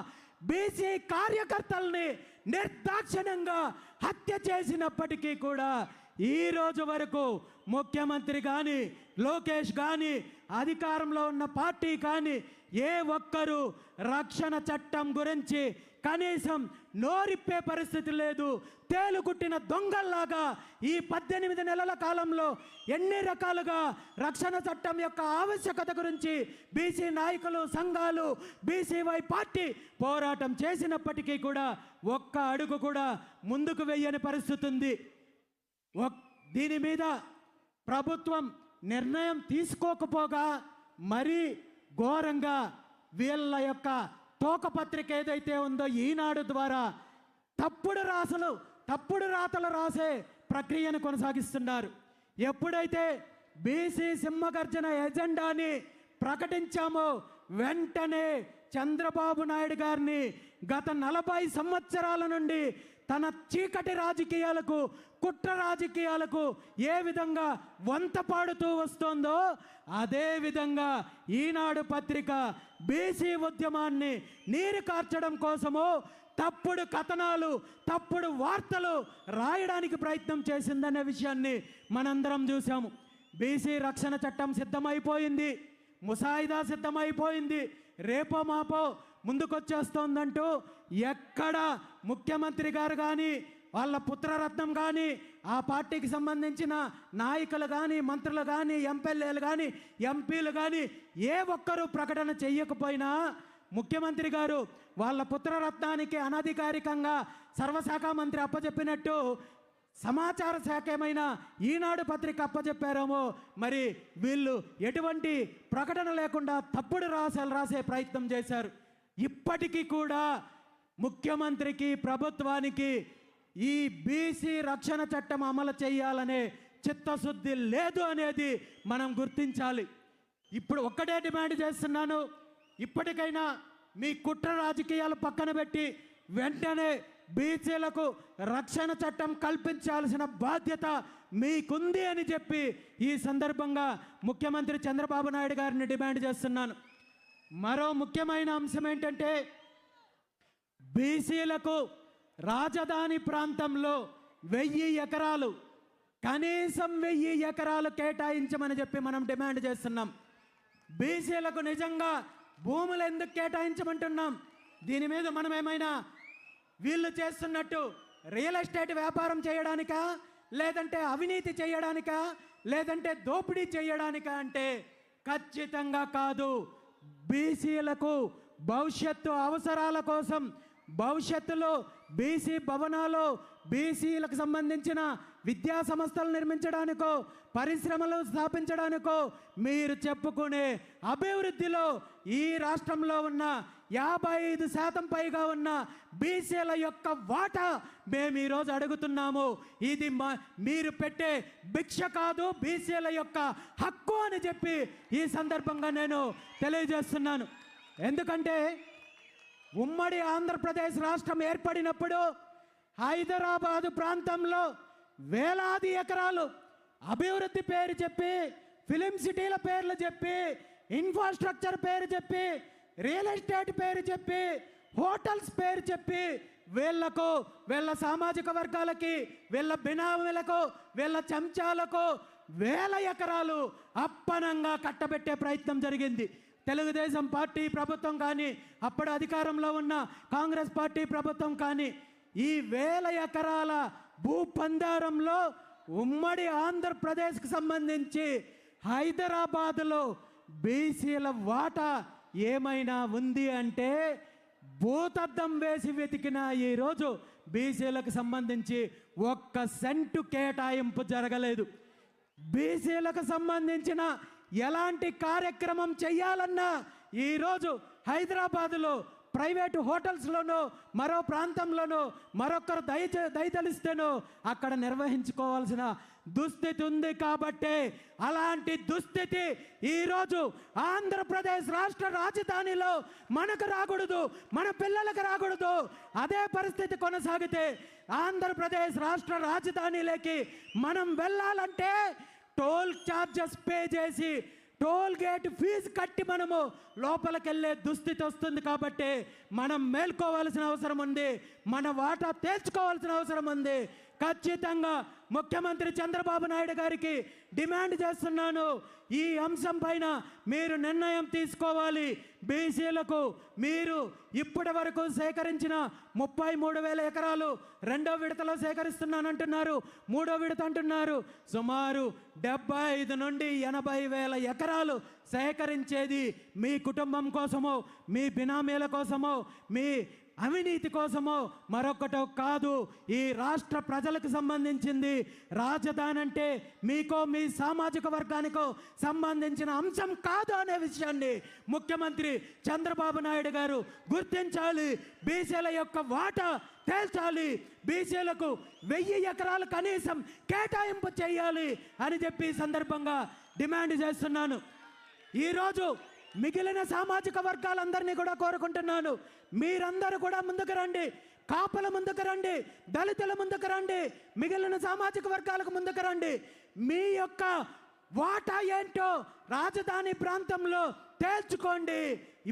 బీసీ కార్యకర్తల్ని నిర్దాక్షిణ్యంగా హత్య చేసినప్పటికీ కూడా ఈ రోజు వరకు ముఖ్యమంత్రి కానీ, లోకేష్ కానీ, అధికారంలో ఉన్న పార్టీ కానీ ఏ ఒక్కరూ రక్షణ చట్టం గురించి కనీసం నోరిప్పే పరిస్థితి లేదు. తేలుగుట్టిన దొంగల్లాగా ఈ 18 నెలల కాలంలో ఎన్ని రకాలుగా రక్షణ చట్టం యొక్క ఆవశ్యకత గురించి బీసీ నాయకులు, సంఘాలు, బీసీవై పార్టీ పోరాటం చేసినప్పటికీ కూడా ఒక్క అడుగు కూడా ముందుకు వెయ్యని పరిస్థితి ఉంది. దీని మీద ప్రభుత్వం నిర్ణయం తీసుకోకపోగా మరీ ఘోరంగా వీళ్ళ యొక్క తోకపత్రిక ఏదైతే ఉందో ఈనాడు ద్వారా తప్పుడు రాతలు రాసే ప్రక్రియను కొనసాగిస్తున్నారు. ఎప్పుడైతే బీసీ సింహగర్జన ఎజెండాని ప్రకటించామో వెంటనే చంద్రబాబు నాయుడు గారిని గత 40 సంవత్సరాల నుండి తన చీకటి రాజకీయాలకు, కుట్ర రాజకీయాలకు ఏ విధంగా వంత పాడుతూ వస్తోందో అదే విధంగా ఈనాడు పత్రిక బీసీ ఉద్యమాన్ని నీరు కార్చడం కోసము తప్పుడు కథనాలు, తప్పుడు వార్తలు రాయడానికి ప్రయత్నం చేసిందనే విషయాన్ని మనందరం చూసాము. బీసీ రక్షణ చట్టం సిద్ధమైపోయింది, ముసాయిదా సిద్ధమైపోయింది, రేపో మాపో ముందుకొచ్చేస్తోందంటూ ఎక్కడ ముఖ్యమంత్రి గారు కానీ, వాళ్ళ పుత్రరత్నం కానీ, ఆ పార్టీకి సంబంధించిన నాయకులు కానీ, మంత్రులు కానీ, ఎమ్మెల్యేలు కానీ, ఎంపీలు కానీ ఏ ఒక్కరూ ప్రకటన చెయ్యకపోయినా ముఖ్యమంత్రి గారు వాళ్ళ పుత్రరత్నానికి అనధికారికంగా సర్వశాఖ మంత్రి అప్పచెప్పినట్టు సమాచార శాఖ ఏమైనా ఈనాడు పత్రిక అప్పచెప్పారేమో మరి వీళ్ళు ఎటువంటి ప్రకటన లేకుండా తప్పుడు రాసే ప్రయత్నం చేశారు. ఇప్పటికీ కూడా ముఖ్యమంత్రికి, ప్రభుత్వానికి ఈ బీసీ రక్షణ చట్టం అమలు చేయాలనే చిత్తశుద్ధి లేదు అనేది మనం గుర్తించాలి. ఇప్పుడు ఒక్కటే డిమాండ్ చేస్తున్నాను, ఇప్పటికైనా మీ కుట్ర రాజకీయాలు పక్కన పెట్టి వెంటనే బీసీలకు రక్షణ చట్టం కల్పించాల్సిన బాధ్యత మీకుంది అని చెప్పి ఈ సందర్భంగా ముఖ్యమంత్రి చంద్రబాబు నాయుడు గారిని డిమాండ్ చేస్తున్నాను. మరో ముఖ్యమైన అంశం ఏంటంటే బీసీలకు రాజధాని ప్రాంతంలో 1000 ఎకరాలు, కనీసం 1000 ఎకరాలు కేటాయించమని చెప్పి మనం డిమాండ్ చేస్తున్నాం. బీసీలకు నిజంగా భూములు ఎందుకు కేటాయించమంటున్నాం? దీని మీద మనం ఏమైనా వీళ్ళు చేస్తున్నట్టు రియల్ ఎస్టేట్ వ్యాపారం చేయడానికా, లేదంటే అవినీతి చేయడానికా, లేదంటే దోపిడీ చేయడానికా అంటే ఖచ్చితంగా కాదు. బీసీలకు భవిష్యత్తు అవసరాల కోసం, భవిష్యత్తులో బీసీ భవనాలు, బీసీలకు సంబంధించిన విద్యా సంస్థలు నిర్మించడానికో, పరిశ్రమలు స్థాపించడానికో, మీరు చెప్పుకునే అభివృద్ధిలో ఈ రాష్ట్రంలో ఉన్న 55% పైగా ఉన్న బీసీల యొక్క వాటా మేము ఈరోజు అడుగుతున్నాము. ఇది మీరు పెట్టే భిక్ష కాదు, బీసీల యొక్క హక్కు అని చెప్పి ఈ సందర్భంగా నేను తెలియజేస్తున్నాను. ఎందుకంటే ఉమ్మడి ఆంధ్రప్రదేశ్ రాష్ట్రం ఏర్పడినప్పుడు హైదరాబాదు ప్రాంతంలో వేలాది ఎకరాలు అభివృద్ధి పేరు చెప్పి, ఫిలిం సిటీల పేర్లు చెప్పి, ఇన్ఫ్రాస్ట్రక్చర్ పేరు చెప్పి, రియల్ ఎస్టేట్ పేరు చెప్పి, హోటల్స్ పేరు చెప్పి వీళ్లకు, వీళ్ళ సామాజిక వర్గాలకి, వీళ్ళ బినామీలకు, వీళ్ళ చెంచాలకు 1000 ఎకరాలు అప్పనంగా కట్టబెట్టే ప్రయత్నం జరిగింది. తెలుగుదేశం పార్టీ ప్రభుత్వం కానీ, అప్పుడు అధికారంలో ఉన్న కాంగ్రెస్ పార్టీ ప్రభుత్వం కానీ ఈ 1000 ఎకరాల భూపందారంలో ఉమ్మడి ఆంధ్రప్రదేశ్కి సంబంధించి హైదరాబాదులో బీసీల వాటా ఏమైనా ఉంది అంటే భూతద్దం వేసి వెతికిన ఈరోజు బీసీలకు సంబంధించి 1 సెంటు కేటాయింపు జరగలేదు. బీసీలకు సంబంధించిన ఎలాంటి కార్యక్రమం చేయాలన్నా ఈరోజు హైదరాబాదులో ప్రైవేటు హోటల్స్లోనో, మరో ప్రాంతంలోనో మరొకరు దయతలిస్తేనో అక్కడ నిర్వహించుకోవాల్సిన దుస్థితి ఉంది. కాబట్టి అలాంటి దుస్థితి ఈరోజు ఆంధ్రప్రదేశ్ రాష్ట్ర రాజధానిలో మనకు రాకూడదు, మన పిల్లలకు రాకూడదు. అదే పరిస్థితి కొనసాగితే ఆంధ్రప్రదేశ్ రాష్ట్ర రాజధానిలోకి మనం వెళ్ళాలంటే టోల్ ఛార్జెస్ పే చేసి, టోల్ గేట్ ఫీజు కట్టి మనము లోపలికి వెళ్ళే దుస్థితి వస్తుంది. కాబట్టి మనం మేల్కోవాల్సిన అవసరం ఉంది, మన వాటా తేల్చుకోవాల్సిన అవసరం ఉంది. ఖచ్చితంగా ముఖ్యమంత్రి చంద్రబాబు నాయుడు గారికి డిమాండ్ చేస్తున్నాను, ఈ అంశం పైన మీరు నిర్ణయం తీసుకోవాలి. బీసీలకు మీరు ఇప్పటి వరకు సేకరించిన 33,000 ఎకరాలు రెండో విడతలో సేకరిస్తున్నానంటున్నారు, మూడో విడత అంటున్నారు. సుమారు 75 నుండి 80,000 ఎకరాలు సేకరించేది మీ కుటుంబం కోసమో, మీ బినామీల కోసమో, మీ అవినీతి కోసమో మరొకటో కాదు. ఈ రాష్ట్ర ప్రజలకు సంబంధించింది. రాజధాని అంటే మీకో మీ సామాజిక వర్గానికో సంబంధించిన అంశం కాదు అనే విషయాన్ని ముఖ్యమంత్రి చంద్రబాబు నాయుడు గారు గుర్తించాలి. బీసీల యొక్క వాటా తేల్చాలి. బీసీలకు 1000 ఎకరాలు కనీసం కేటాయింపు చేయాలి అని చెప్పి ఈ సందర్భంగా డిమాండ్ చేస్తున్నాను. ఈరోజు మిగిలిన సామాజిక వర్గాలందరినీ కూడా కోరుకుంటున్నాను, మీరందరూ కూడా ముందుకు రండి. కాపుల ముందుకు రండి, దళితుల ముందుకు రండి, మిగిలిన సామాజిక వర్గాలకు ముందుకు రండి. మీ యొక్క వాటా ఏంటో రాజధాని ప్రాంతంలో తేల్చుకోండి.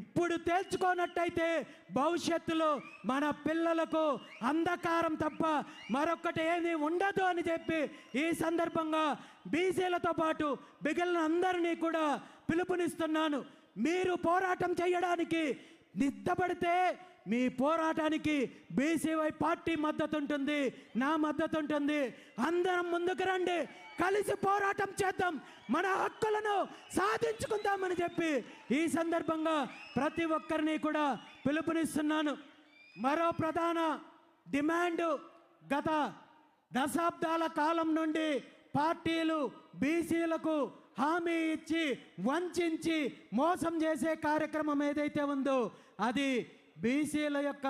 ఇప్పుడు తేల్చుకోనట్టయితే భవిష్యత్తులో మన పిల్లలకు అంధకారం తప్ప మరొకటి ఏమీ ఉండదు అని చెప్పి ఈ సందర్భంగా బీసీలతో పాటు మిగిలిన అందరినీ కూడా పిలుపునిస్తున్నాను. మీరు పోరాటం చేయడానికి నిద్దపడితే మీ పోరాటానికి బీసీవై పార్టీ మద్దతు ఉంటుంది, నా మద్దతు ఉంటుంది. అందరం ముందుకు రండి, కలిసి పోరాటం చేద్దాం, మన హక్కులను సాధించుకుందామని చెప్పి ఈ సందర్భంగా ప్రతి ఒక్కరిని కూడా పిలుపునిస్తున్నాను. మరో ప్రధాన డిమాండ్, గత దశాబ్దాల కాలం నుండి పార్టీలు బీసీలకు హామీ ఇచ్చి వంచి మోసం చేసే కార్యక్రమం ఏదైతే ఉందో అది బీసీల యొక్క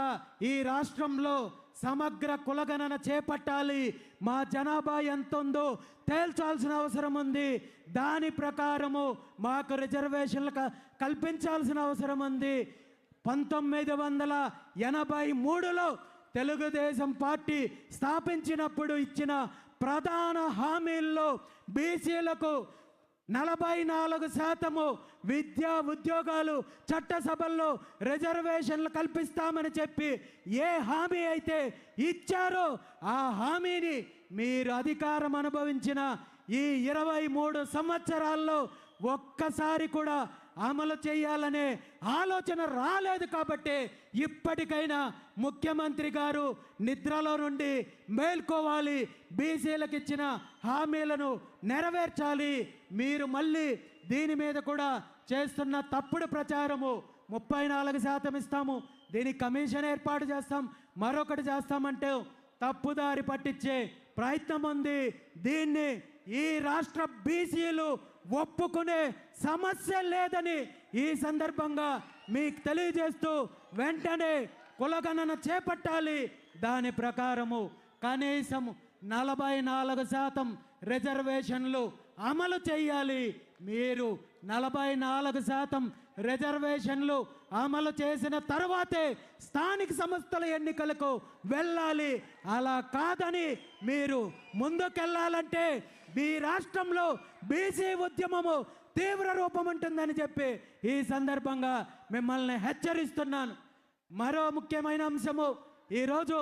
ఈ రాష్ట్రంలో సమగ్ర కులగణన చేపట్టాలి. మా జనాభా ఎంత ఉందో తేల్చాల్సిన అవసరం ఉంది. దాని ప్రకారము మాకు రిజర్వేషన్లు కల్పించాల్సిన అవసరం ఉంది. 1983లో తెలుగుదేశం పార్టీ స్థాపించినప్పుడు ఇచ్చిన ప్రధాన హామీల్లో బీసీలకు 44% విద్యా ఉద్యోగాలు చట్టసభల్లో రిజర్వేషన్లు కల్పిస్తామని చెప్పి ఏ హామీ అయితే ఇచ్చారో ఆ హామీని మీరు అధికారం అనుభవించిన ఈ 23 సంవత్సరాల్లో ఒక్కసారి కూడా అమలు చేయాలనే ఆలోచన రాలేదు. కాబట్టి ఇప్పటికైనా ముఖ్యమంత్రి గారు నిద్రలో నుండి మేల్కోవాలి, బీసీలకు ఇచ్చిన హామీలను నెరవేర్చాలి. మీరు మళ్ళీ దీని మీద కూడా చేస్తున్న తప్పుడు ప్రచారము 34% ఇస్తాము, దీనికి కమిషన్ ఏర్పాటు చేస్తాం, మరొకటి చేస్తామంటే తప్పుదారి పట్టించే ప్రయత్నం ఉంది. దీన్ని ఈ రాష్ట్ర బీసీలు ఒప్పుకునే సమస్య లేదని ఈ సందర్భంగా మీకు తెలియజేస్తూ వెంటనే కులగణన చేపట్టాలి. దాని ప్రకారము కనీసం 44% రిజర్వేషన్లు అమలు చేయాలి. మీరు 44% రిజర్వేషన్లు అమలు చేసిన తర్వాతే స్థానిక సంస్థల ఎన్నికలకు వెళ్ళాలి. అలా కాదని మీరు ముందుకెళ్ళాలంటే మీ రాష్ట్రంలో బీసీ ఉద్యమము తీవ్ర రూపం ఉంటుందని చెప్పి ఈ సందర్భంగా మిమ్మల్ని హెచ్చరిస్తున్నాను. మరో ముఖ్యమైన అంశము, ఈరోజు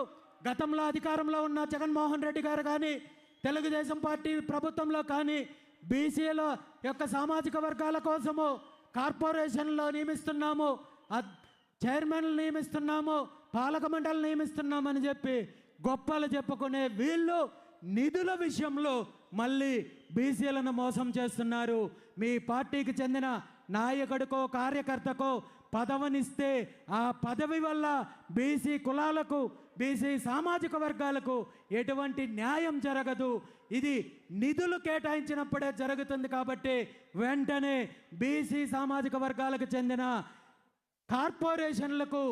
గతంలో అధికారంలో ఉన్న జగన్మోహన్ రెడ్డి గారు కానీ తెలుగుదేశం పార్టీ ప్రభుత్వంలో కానీ బీసీల యొక్క సామాజిక వర్గాల కోసము కార్పొరేషన్లో నియమిస్తున్నాము, చైర్మన్లు నియమిస్తున్నాము, పాలక మండలి నియమిస్తున్నామని చెప్పి గొప్పలు చెప్పుకునే వీళ్ళు నిధుల విషయంలో మళ్ళీ బీసీలను మోసం చేస్తున్నారు. మీ పార్టీకి చెందిన నాయకుడికో కార్యకర్తకో పదవినిస్తే ఆ పదవి వల్ల బీసీ కులాలకు బీసీ సామాజిక వర్గాలకు ఎటువంటి న్యాయం జరగదు. ఇది నిధులు కేటాయించినప్పుడే జరుగుతుంది. కాబట్టి వెంటనే బీసీ సామాజిక వర్గాలకు చెందిన కార్పొరేషన్లకు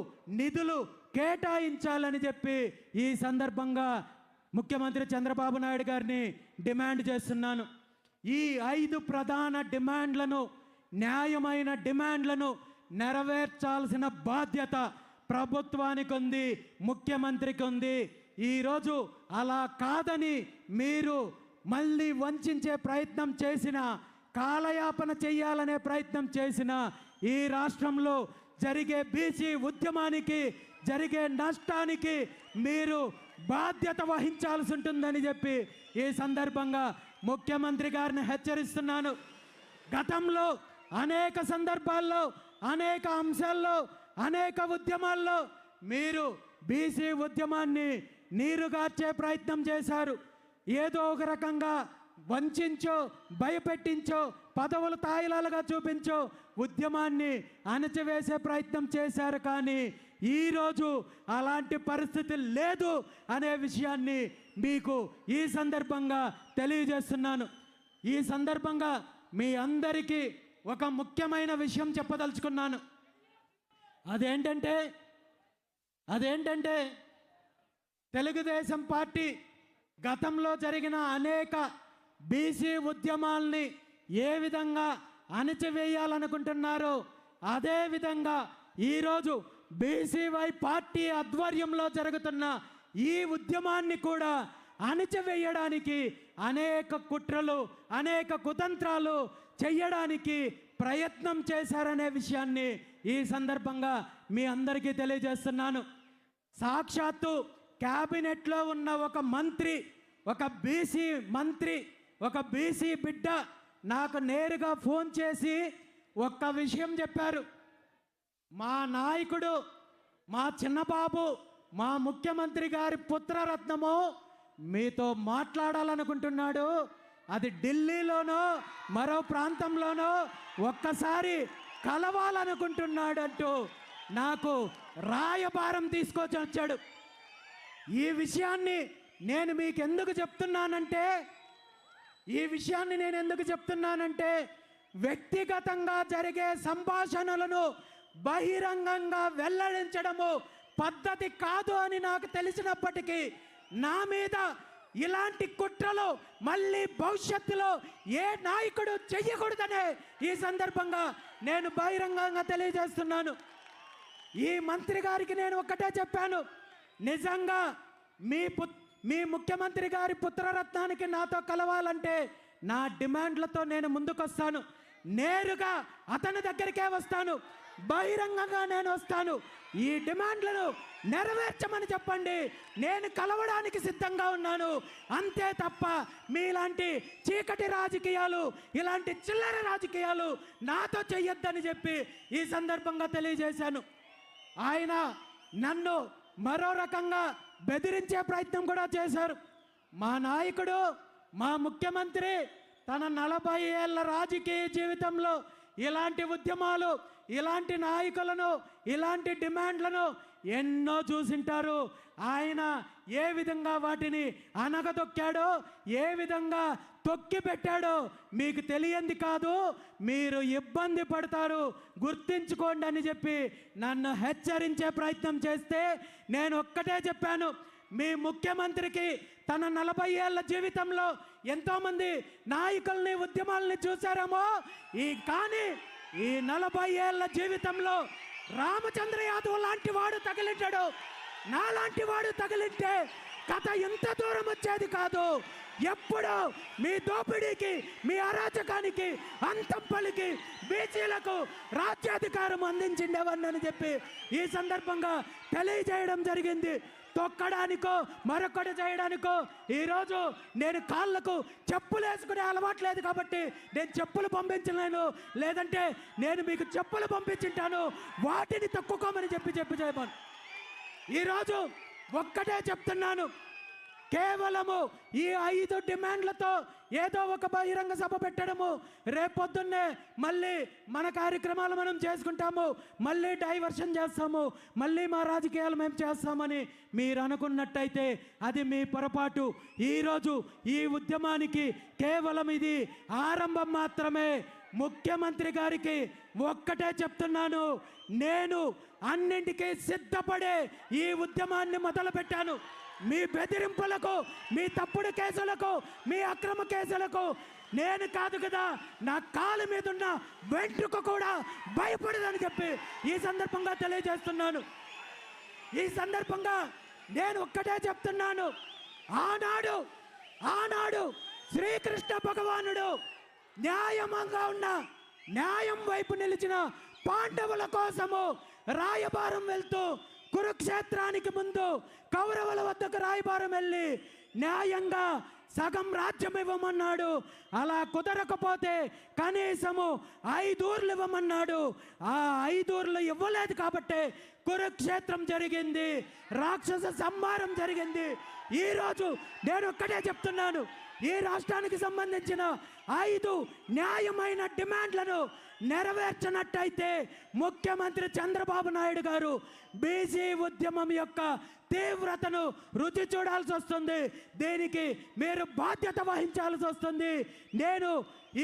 నిధులు కేటాయించాలని చెప్పి ఈ సందర్భంగా ముఖ్యమంత్రి చంద్రబాబు నాయుడు గారిని డిమాండ్ చేస్తున్నాను. ఈ 5 ప్రధాన డిమాండ్లను, న్యాయమైన డిమాండ్లను నెరవేర్చాల్సిన బాధ్యత ప్రభుత్వానికి ఉంది, ముఖ్యమంత్రికి ఉంది. ఈరోజు అలా కాదని మీరు మళ్ళీ వంచే ప్రయత్నం చేసిన, కాలయాపన చేయాలనే ప్రయత్నం చేసిన ఈ రాష్ట్రంలో జరిగే బీసీ ఉద్యమానికి జరిగే నష్టానికి మీరు బాధ్యత వహించాల్సి ఉంటుందని చెప్పి ఈ సందర్భంగా ముఖ్యమంత్రి గారిని హెచ్చరిస్తున్నాను. గతంలో అనేక సందర్భాల్లో అనేక అంశాల్లో అనేక ఉద్యమాల్లో మీరు బీసీ ఉద్యమాన్ని నీరుగార్చే ప్రయత్నం చేశారు. ఏదో ఒక రకంగా వంచించో భయపెట్టించో పదవులు తాయిలాలుగా చూపించో ఉద్యమాన్ని అణచివేసే ప్రయత్నం చేశారు. కానీ ఈరోజు అలాంటి పరిస్థితి లేదు అనే విషయాన్ని మీకు ఈ సందర్భంగా తెలియజేస్తున్నాను. ఈ సందర్భంగా మీ అందరికీ ఒక ముఖ్యమైన విషయం చెప్పదలుచుకున్నాను. అదేంటంటే తెలుగుదేశం పార్టీ గతంలో జరిగిన అనేక బీసీ ఉద్యమాల్ని ఏ విధంగా అణచివేయాలనుకుంటున్నారో అదే విధంగా ఈరోజు బీసీవై పార్టీ ఆధ్వర్యంలో జరుగుతున్న ఈ ఉద్యమాన్ని కూడా అణచివేయడానికి అనేక కుట్రలు అనేక కుతంత్రాలు చేయడానికి ప్రయత్నం చేశారనే విషయాన్ని ఈ సందర్భంగా మీ అందరికీ తెలియజేస్తున్నాను. సాక్షాత్తు క్యాబినెట్లో ఉన్న ఒక మంత్రి, ఒక బీసీ మంత్రి, ఒక బీసీ బిడ్డ నాకు నేరుగా ఫోన్ చేసి ఒక్క విషయం చెప్పారు. మా నాయకుడు, మా చిన్నబాబు, మా ముఖ్యమంత్రి గారి పుత్రరత్నము మీతో మాట్లాడాలనుకుంటున్నాడు. అది ఢిల్లీలోనో మరో ప్రాంతంలోనో ఒక్కసారి కలవాలనుకుంటున్నాడు అంటూ నాకు రాయబారం తీసుకొచ్చి వచ్చాడు. ఈ విషయాన్ని నేను మీకు ఎందుకు చెప్తున్నానంటే వ్యక్తిగతంగా జరిగే సంభాషణలను బహిరంగంగా వెల్లడించడము పద్ధతి కాదు అని నాకు తెలిసినప్పటికీ నా మీద ఇలాంటి కుట్రలు మళ్ళీ భవిష్యత్తులో ఏ నాయకుడు చెయ్యకూడదనే ఈ సందర్భంగా నేను బహిరంగంగా తెలియజేస్తున్నాను. ఈ మంత్రి గారికి నేను ఒక్కటే చెప్పాను, నిజంగా మీ ముఖ్యమంత్రి గారి పుత్రరత్నానికి నాతో కలవాలంటే నా డిమాండ్లతో నేను ముందుకొస్తాను. నేరుగా అతని దగ్గరికే వస్తాను, బహిరంగంగా నేను వస్తాను. ఈ డిమాండ్లను నెరవేర్చమని చెప్పండి, నేను కలవడానికి సిద్ధంగా ఉన్నాను. అంతే తప్ప మీలాంటి చీకటి రాజకీయాలు, ఇలాంటి చిల్లర రాజకీయాలు నాతో చెయ్యొద్దని చెప్పి ఈ సందర్భంగా తెలియజేశాను. ఆయన నన్ను మరో రకంగా బెదిరించే ప్రయత్నం కూడా చేశారు. మా నాయకుడు, మా ముఖ్యమంత్రి తన 40 ఏళ్ల రాజకీయ జీవితంలో ఇలాంటి ఉద్యమాలు, ఇలాంటి నాయకులను, ఇలాంటి డిమాండ్లను ఎన్నో చూసింటారు. ఆయన ఏ విధంగా వాటిని అనగదొక్కాడో, ఏ విధంగా తొక్కి పెట్టాడో మీకు తెలియంది కాదు, మీరు ఇబ్బంది పడతారు, గుర్తించుకోండి అని చెప్పి నన్ను హెచ్చరించే ప్రయత్నం చేస్తే నేను ఒక్కటే చెప్పాను, మీ ముఖ్యమంత్రికి తన 40 ఏళ్ల జీవితంలో ఎంతోమంది నాయకుల్ని, ఉద్యమాలని చూశారేమో, కానీ ఈ 40 ఏళ్ల జీవితంలో రామచంద్ర యాదవ్ లాంటి వాడు తగిలింటాడు. నాలాంటి వాడు తగిలింటే కథ ఎంత దూరం వచ్చేది కాదు. ఎప్పుడు మీ దోపిడీకి, మీ అరాచకానికి అంతం పలికి బీసీలకు రాజ్యాధికారం అందించిండేవని చెప్పి ఈ సందర్భంగా తెలియజేయడం జరిగింది. తొక్కడానికో మరొకటి చేయడానికో ఈరోజు నేను కాళ్ళకు చెప్పులు వేసుకునే అలవాట్లేదు కాబట్టి నేను చెప్పులు పంపించలేను, లేదంటే నేను మీకు చెప్పులు పంపించుంటాను, వాటిని తొక్కుకోమని చెప్పి చేయమను. ఈరోజు ఒక్కటే చెప్తున్నాను, కేవలము ఈ 5 డిమాండ్లతో ఏదో ఒక బహిరంగ సభ పెట్టడము, రేపొద్దున్నే మళ్ళీ మన కార్యక్రమాలు మనం చేసుకుంటాము, మళ్ళీ డైవర్షన్ చేస్తాము, మళ్ళీ మా రాజకీయాలు మేము చేస్తామని మీరు అనుకున్నట్టయితే అది మీ పొరపాటు. ఈరోజు ఈ ఉద్యమానికి కేవలం ఇది ఆరంభం మాత్రమే. ముఖ్యమంత్రి గారికి ఒక్కటే చెప్తున్నాను, నేను అన్నింటికీ సిద్ధపడే ఈ ఉద్యమాన్ని మొదలుపెట్టాను. మీ బెదిరింపులకు, మీ తప్పుడు కేసులకు, మీ అక్రమ కేసులకు నేను కాదు కదా, నా కాలు మీద ఉన్న వెంట్రుక కూడా భయపడదని చెప్పి ఈ సందర్భంగా తెలియజేస్తున్నాను. ఈ సందర్భంగా నేను ఒక్కటే చెప్తున్నాను, ఆనాడు శ్రీకృష్ణ భగవానుడు న్యాయంగా ఉన్న, న్యాయం వైపు నిలిచిన పాండవుల కోసము రాయబారం వెళ్తూ కురుక్షేత్రానికి ముందు కౌరవుల వద్దకు రాయబారం వెళ్ళి న్యాయంగా సగం రాజ్యం ఇవ్వమన్నాడు. అలా కుదరకపోతే కనీసము 5 ఊర్లు ఇవ్వమన్నాడు. ఆ 5 ఊర్లు ఇవ్వలేదు కాబట్టి కురుక్షేత్రం జరిగింది, రాక్షస సంహారం జరిగింది. ఈరోజు నేను ఒక్కటే చెప్తున్నాను, ఈ రాష్ట్రానికి సంబంధించిన 5 న్యాయమైన డిమాండ్లను నెరవేర్చినట్టయితే ముఖ్యమంత్రి చంద్రబాబు నాయుడు గారు బీసీ ఉద్యమం యొక్క తీవ్రతను రుచి చూడాల్సి వస్తుంది. దీనికి మీరు బాధ్యత వహించాల్సి వస్తుంది. నేను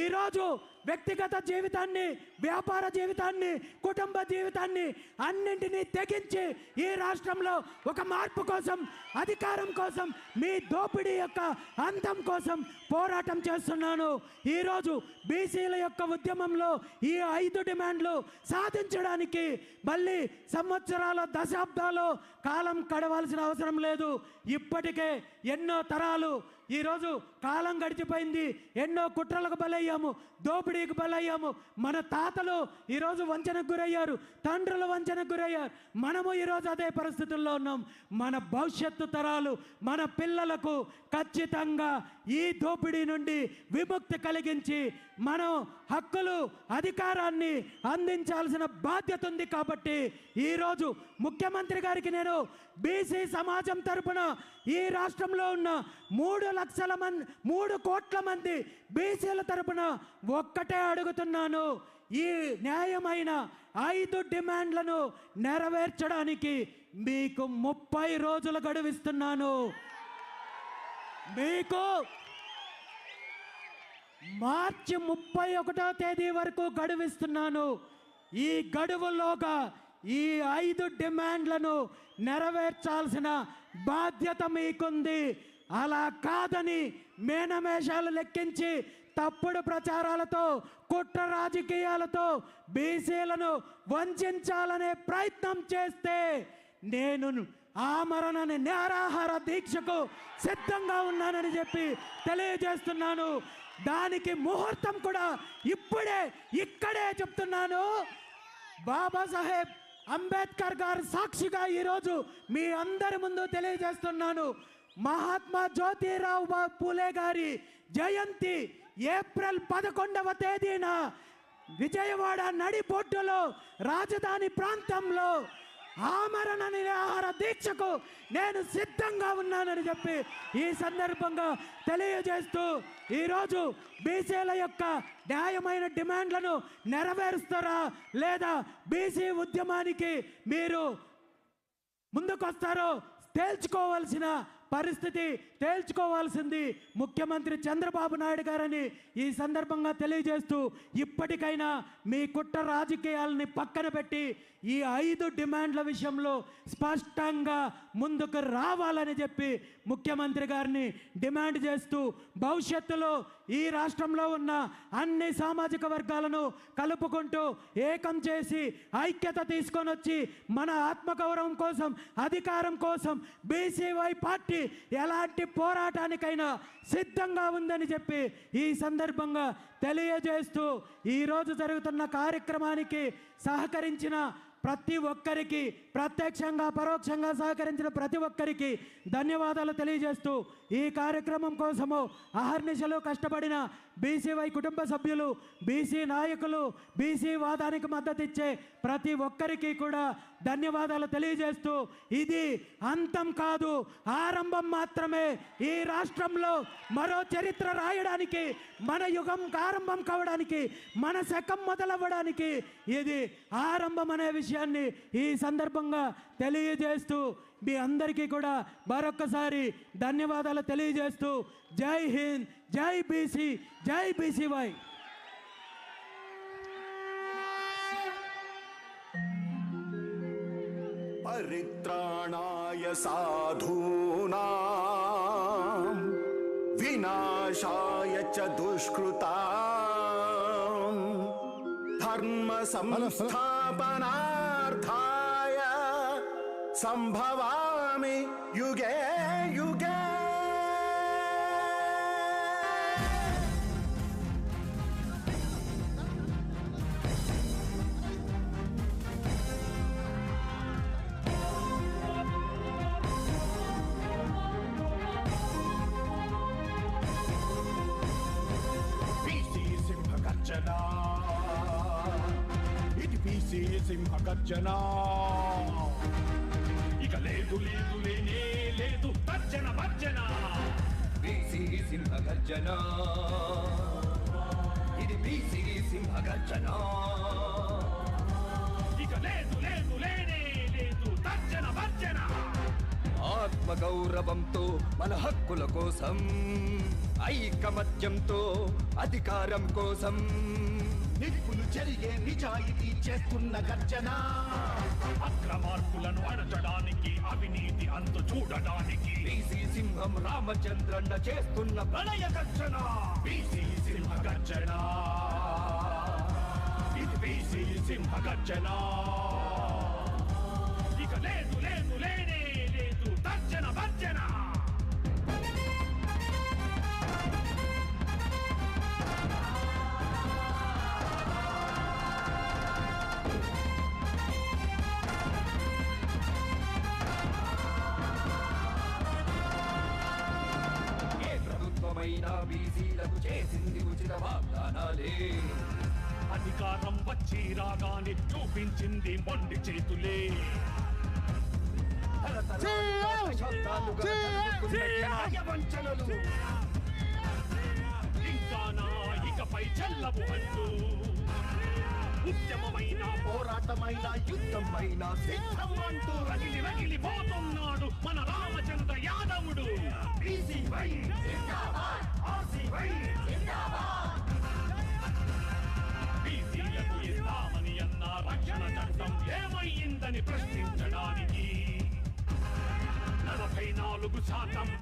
ఈరోజు వ్యక్తిగత జీవితాన్ని, వ్యాపార జీవితాన్ని, కుటుంబ జీవితాన్ని అన్నింటినీ తెగించి ఈ రాష్ట్రంలో ఒక మార్పు కోసం, అధికారం కోసం, మీ దోపిడీ యొక్క అంతం కోసం పోరాటం చేస్తున్నాను. ఈరోజు బీసీల యొక్క ఉద్యమంలో ఈ 5 డిమాండ్లు సాధించడానికి మళ్ళీ సంవత్సరాల, దశాబ్దాలు కాలం గడవాల్సిన అవసరం లేదు. ఇప్పటికే ఎన్నో తరాలు ఈరోజు కాలం గడిచిపోయింది. ఎన్నో కుట్రలకు బలయ్యాము, దోపిడీకి బలయ్యాము. మన తాతలు ఈరోజు వంచనకు గురయ్యారు, తండ్రులు వంచనకు గురయ్యారు. మనము ఈరోజు అదే పరిస్థితుల్లో ఉన్నాం. మన భవిష్యత్తు తరాలు, మన పిల్లలకు ఖచ్చితంగా ఈ దోపిడీ నుండి విముక్తి కలిగించి మనం హక్కులు, అధికారాన్ని అందించాల్సిన బాధ్యత ఉంది. కాబట్టి ఈరోజు ముఖ్యమంత్రి గారికి నేను బీసీ సమాజం తరపున ఈ రాష్ట్రంలో ఉన్న 3 కోట్ల మంది బీసీల తరపున ఒక్కటే అడుగుతున్నాను, ఈ న్యాయమైన 5 డిమాండ్లను నెరవేర్చడానికి మీకు 30 రోజులు గడువిస్తున్నాను. మీకు మార్చి 31వ తేదీ వరకు గడువిస్తున్నాను. ఈ గడువులోగా ఈ 5 డిమాండ్లను నెరవేర్చాల్సిన బాధ్యత మీకుంది. అలా కాదని మేనమేషాలు లెక్కించి తప్పుడు ప్రచారాలతో, కుట్ర రాజకీయాలతో బీసీలను వంచాలనే ప్రయత్నం చేస్తే నేను ఆమరణ నిరాహార దీక్షకు సిద్ధంగా ఉన్నానని చెప్పి తెలియజేస్తున్నాను. దానికి ముహూర్తం కూడా ఇప్పుడే ఇక్కడే చెప్తున్నాను. బాబాసాహెబ్ అంబేద్కర్ గారు సాక్షిగా ఈరోజు మీ అందరి ముందు తెలియజేస్తున్నాను. మహాత్మా జ్యోతిరావు పూలే గారి జయంతి ఏప్రిల్ 11వ తేదీన విజయవాడ నడిబొడ్డులో రాజధాని ప్రాంతంలో ఆమరణ నిరాహార దీక్షకు నేను సిద్ధంగా ఉన్నానని చెప్పి ఈ సందర్భంగా తెలియజేస్తూ, ఈరోజు బీసీల యొక్క న్యాయమైన డిమాండ్లను నెరవేరుస్తారా లేదా బీసీ ఉద్యమానికి మీరు ముందుకొస్తారో తేల్చుకోవాల్సింది ముఖ్యమంత్రి చంద్రబాబు నాయుడు గారని ఈ సందర్భంగా తెలియజేస్తూ, ఇప్పటికైనా మీ కుట్ర రాజకీయాలని పక్కన పెట్టి ఈ 5 డిమాండ్ల విషయంలో స్పష్టంగా ముందుకు రావాలని చెప్పి ముఖ్యమంత్రి గారిని డిమాండ్ చేస్తూ, భవిష్యత్తులో ఈ రాష్ట్రంలో ఉన్న అన్ని సామాజిక వర్గాలను కలుపుకుంటూ ఏకం చేసి ఐక్యత తీసుకొని వచ్చి మన ఆత్మగౌరవం కోసం, అధికారం కోసం బీసీవై పార్టీ ఎలాంటి పోరాటానికైనా సిద్ధంగా ఉందని చెప్పి ఈ సందర్భంగా తెలియజేస్తూ, ఈరోజు జరుగుతున్న కార్యక్రమానికి సహకరించిన ప్రతి ఒక్కరికి, ప్రత్యక్షంగా పరోక్షంగా సహకరించిన ప్రతి ఒక్కరికి ధన్యవాదాలు తెలియజేస్తూ, ఈ కార్యక్రమం కోసము అహర్నిశలు కష్టపడిన బీసీవై కుటుంబ సభ్యులు, బీసీ నాయకులు, బీసీ వాదానికి మద్దతు ఇచ్చే ప్రతి ఒక్కరికి కూడా ధన్యవాదాలు తెలియజేస్తూ, ఇది అంతం కాదు, ఆరంభం మాత్రమే. ఈ రాష్ట్రంలో మరో చరిత్ర రాయడానికి, మన యుగం ఆరంభం కావడానికి, మన శకం మొదలవ్వడానికి ఇది ఆరంభం అనే విషయాన్ని ఈ సందర్భంగా తెలియజేస్తూ, మీ అందరికీ కూడా మరొక్కసారి ధన్యవాదాలు తెలియజేస్తూ, జై హింద్, జై బీసీ, జై బీసీవై. పరిత్రాణాయ సాధూనాం వినాశాయ చ దుష్కృతాం ధర్మ సంస్థాపనార్థాయ సంభవామి యుగే యుగే. గర్జన ఇది బీసీ సింహ గర్జన ఇక లేదు లేదు లేనే లేదు తర్జన భర్జన బీసీ సింహ గర్జన ఇది బీసీ సింహ గర్జన ఇక లేదు లేదు లేనే లేదు తర్జన భర్జన ఆత్మ గౌరవంతో మన హక్కుల కోసం ఐకమత్యంతో అధికారం కోసం నిప్పులు జరిగే నిజాయితీ చేస్తున్న గర్జన అక్రమార్కులను అణచడానికి అవినీతి అంతు చూడడానికి బీసీ సింహం రామచంద్రన్న చేస్తున్న ప్రళయ గర్జన బీసీ సింహ గర్జన ఇది బీసీ సింహ గర్జన ఇక లేదు లేదు లేనే లేదు తర్జన భర్జన ఏ ప్రభుత్వమైనా బీసీలకు చేసింది ఉచిత వాగ్దానాలే అధికారం వచ్చి రాగానే చూపించింది మొండి చేతులే వంచనలు ఇంకా నా ఇకపై చెల్లవు అంటూ ఉద్యమమైన పోరాటమైన యుద్ధమైన సిద్ధం అంటూ రగిలి రగిలిపోతున్నాడు మన రామచంద్ర యాదవుడు బీసీపై బీసీలకు ఇస్తామని అన్న రక్షణ చట్టం ఏమైందని ప్రశ్నించడానికి 44%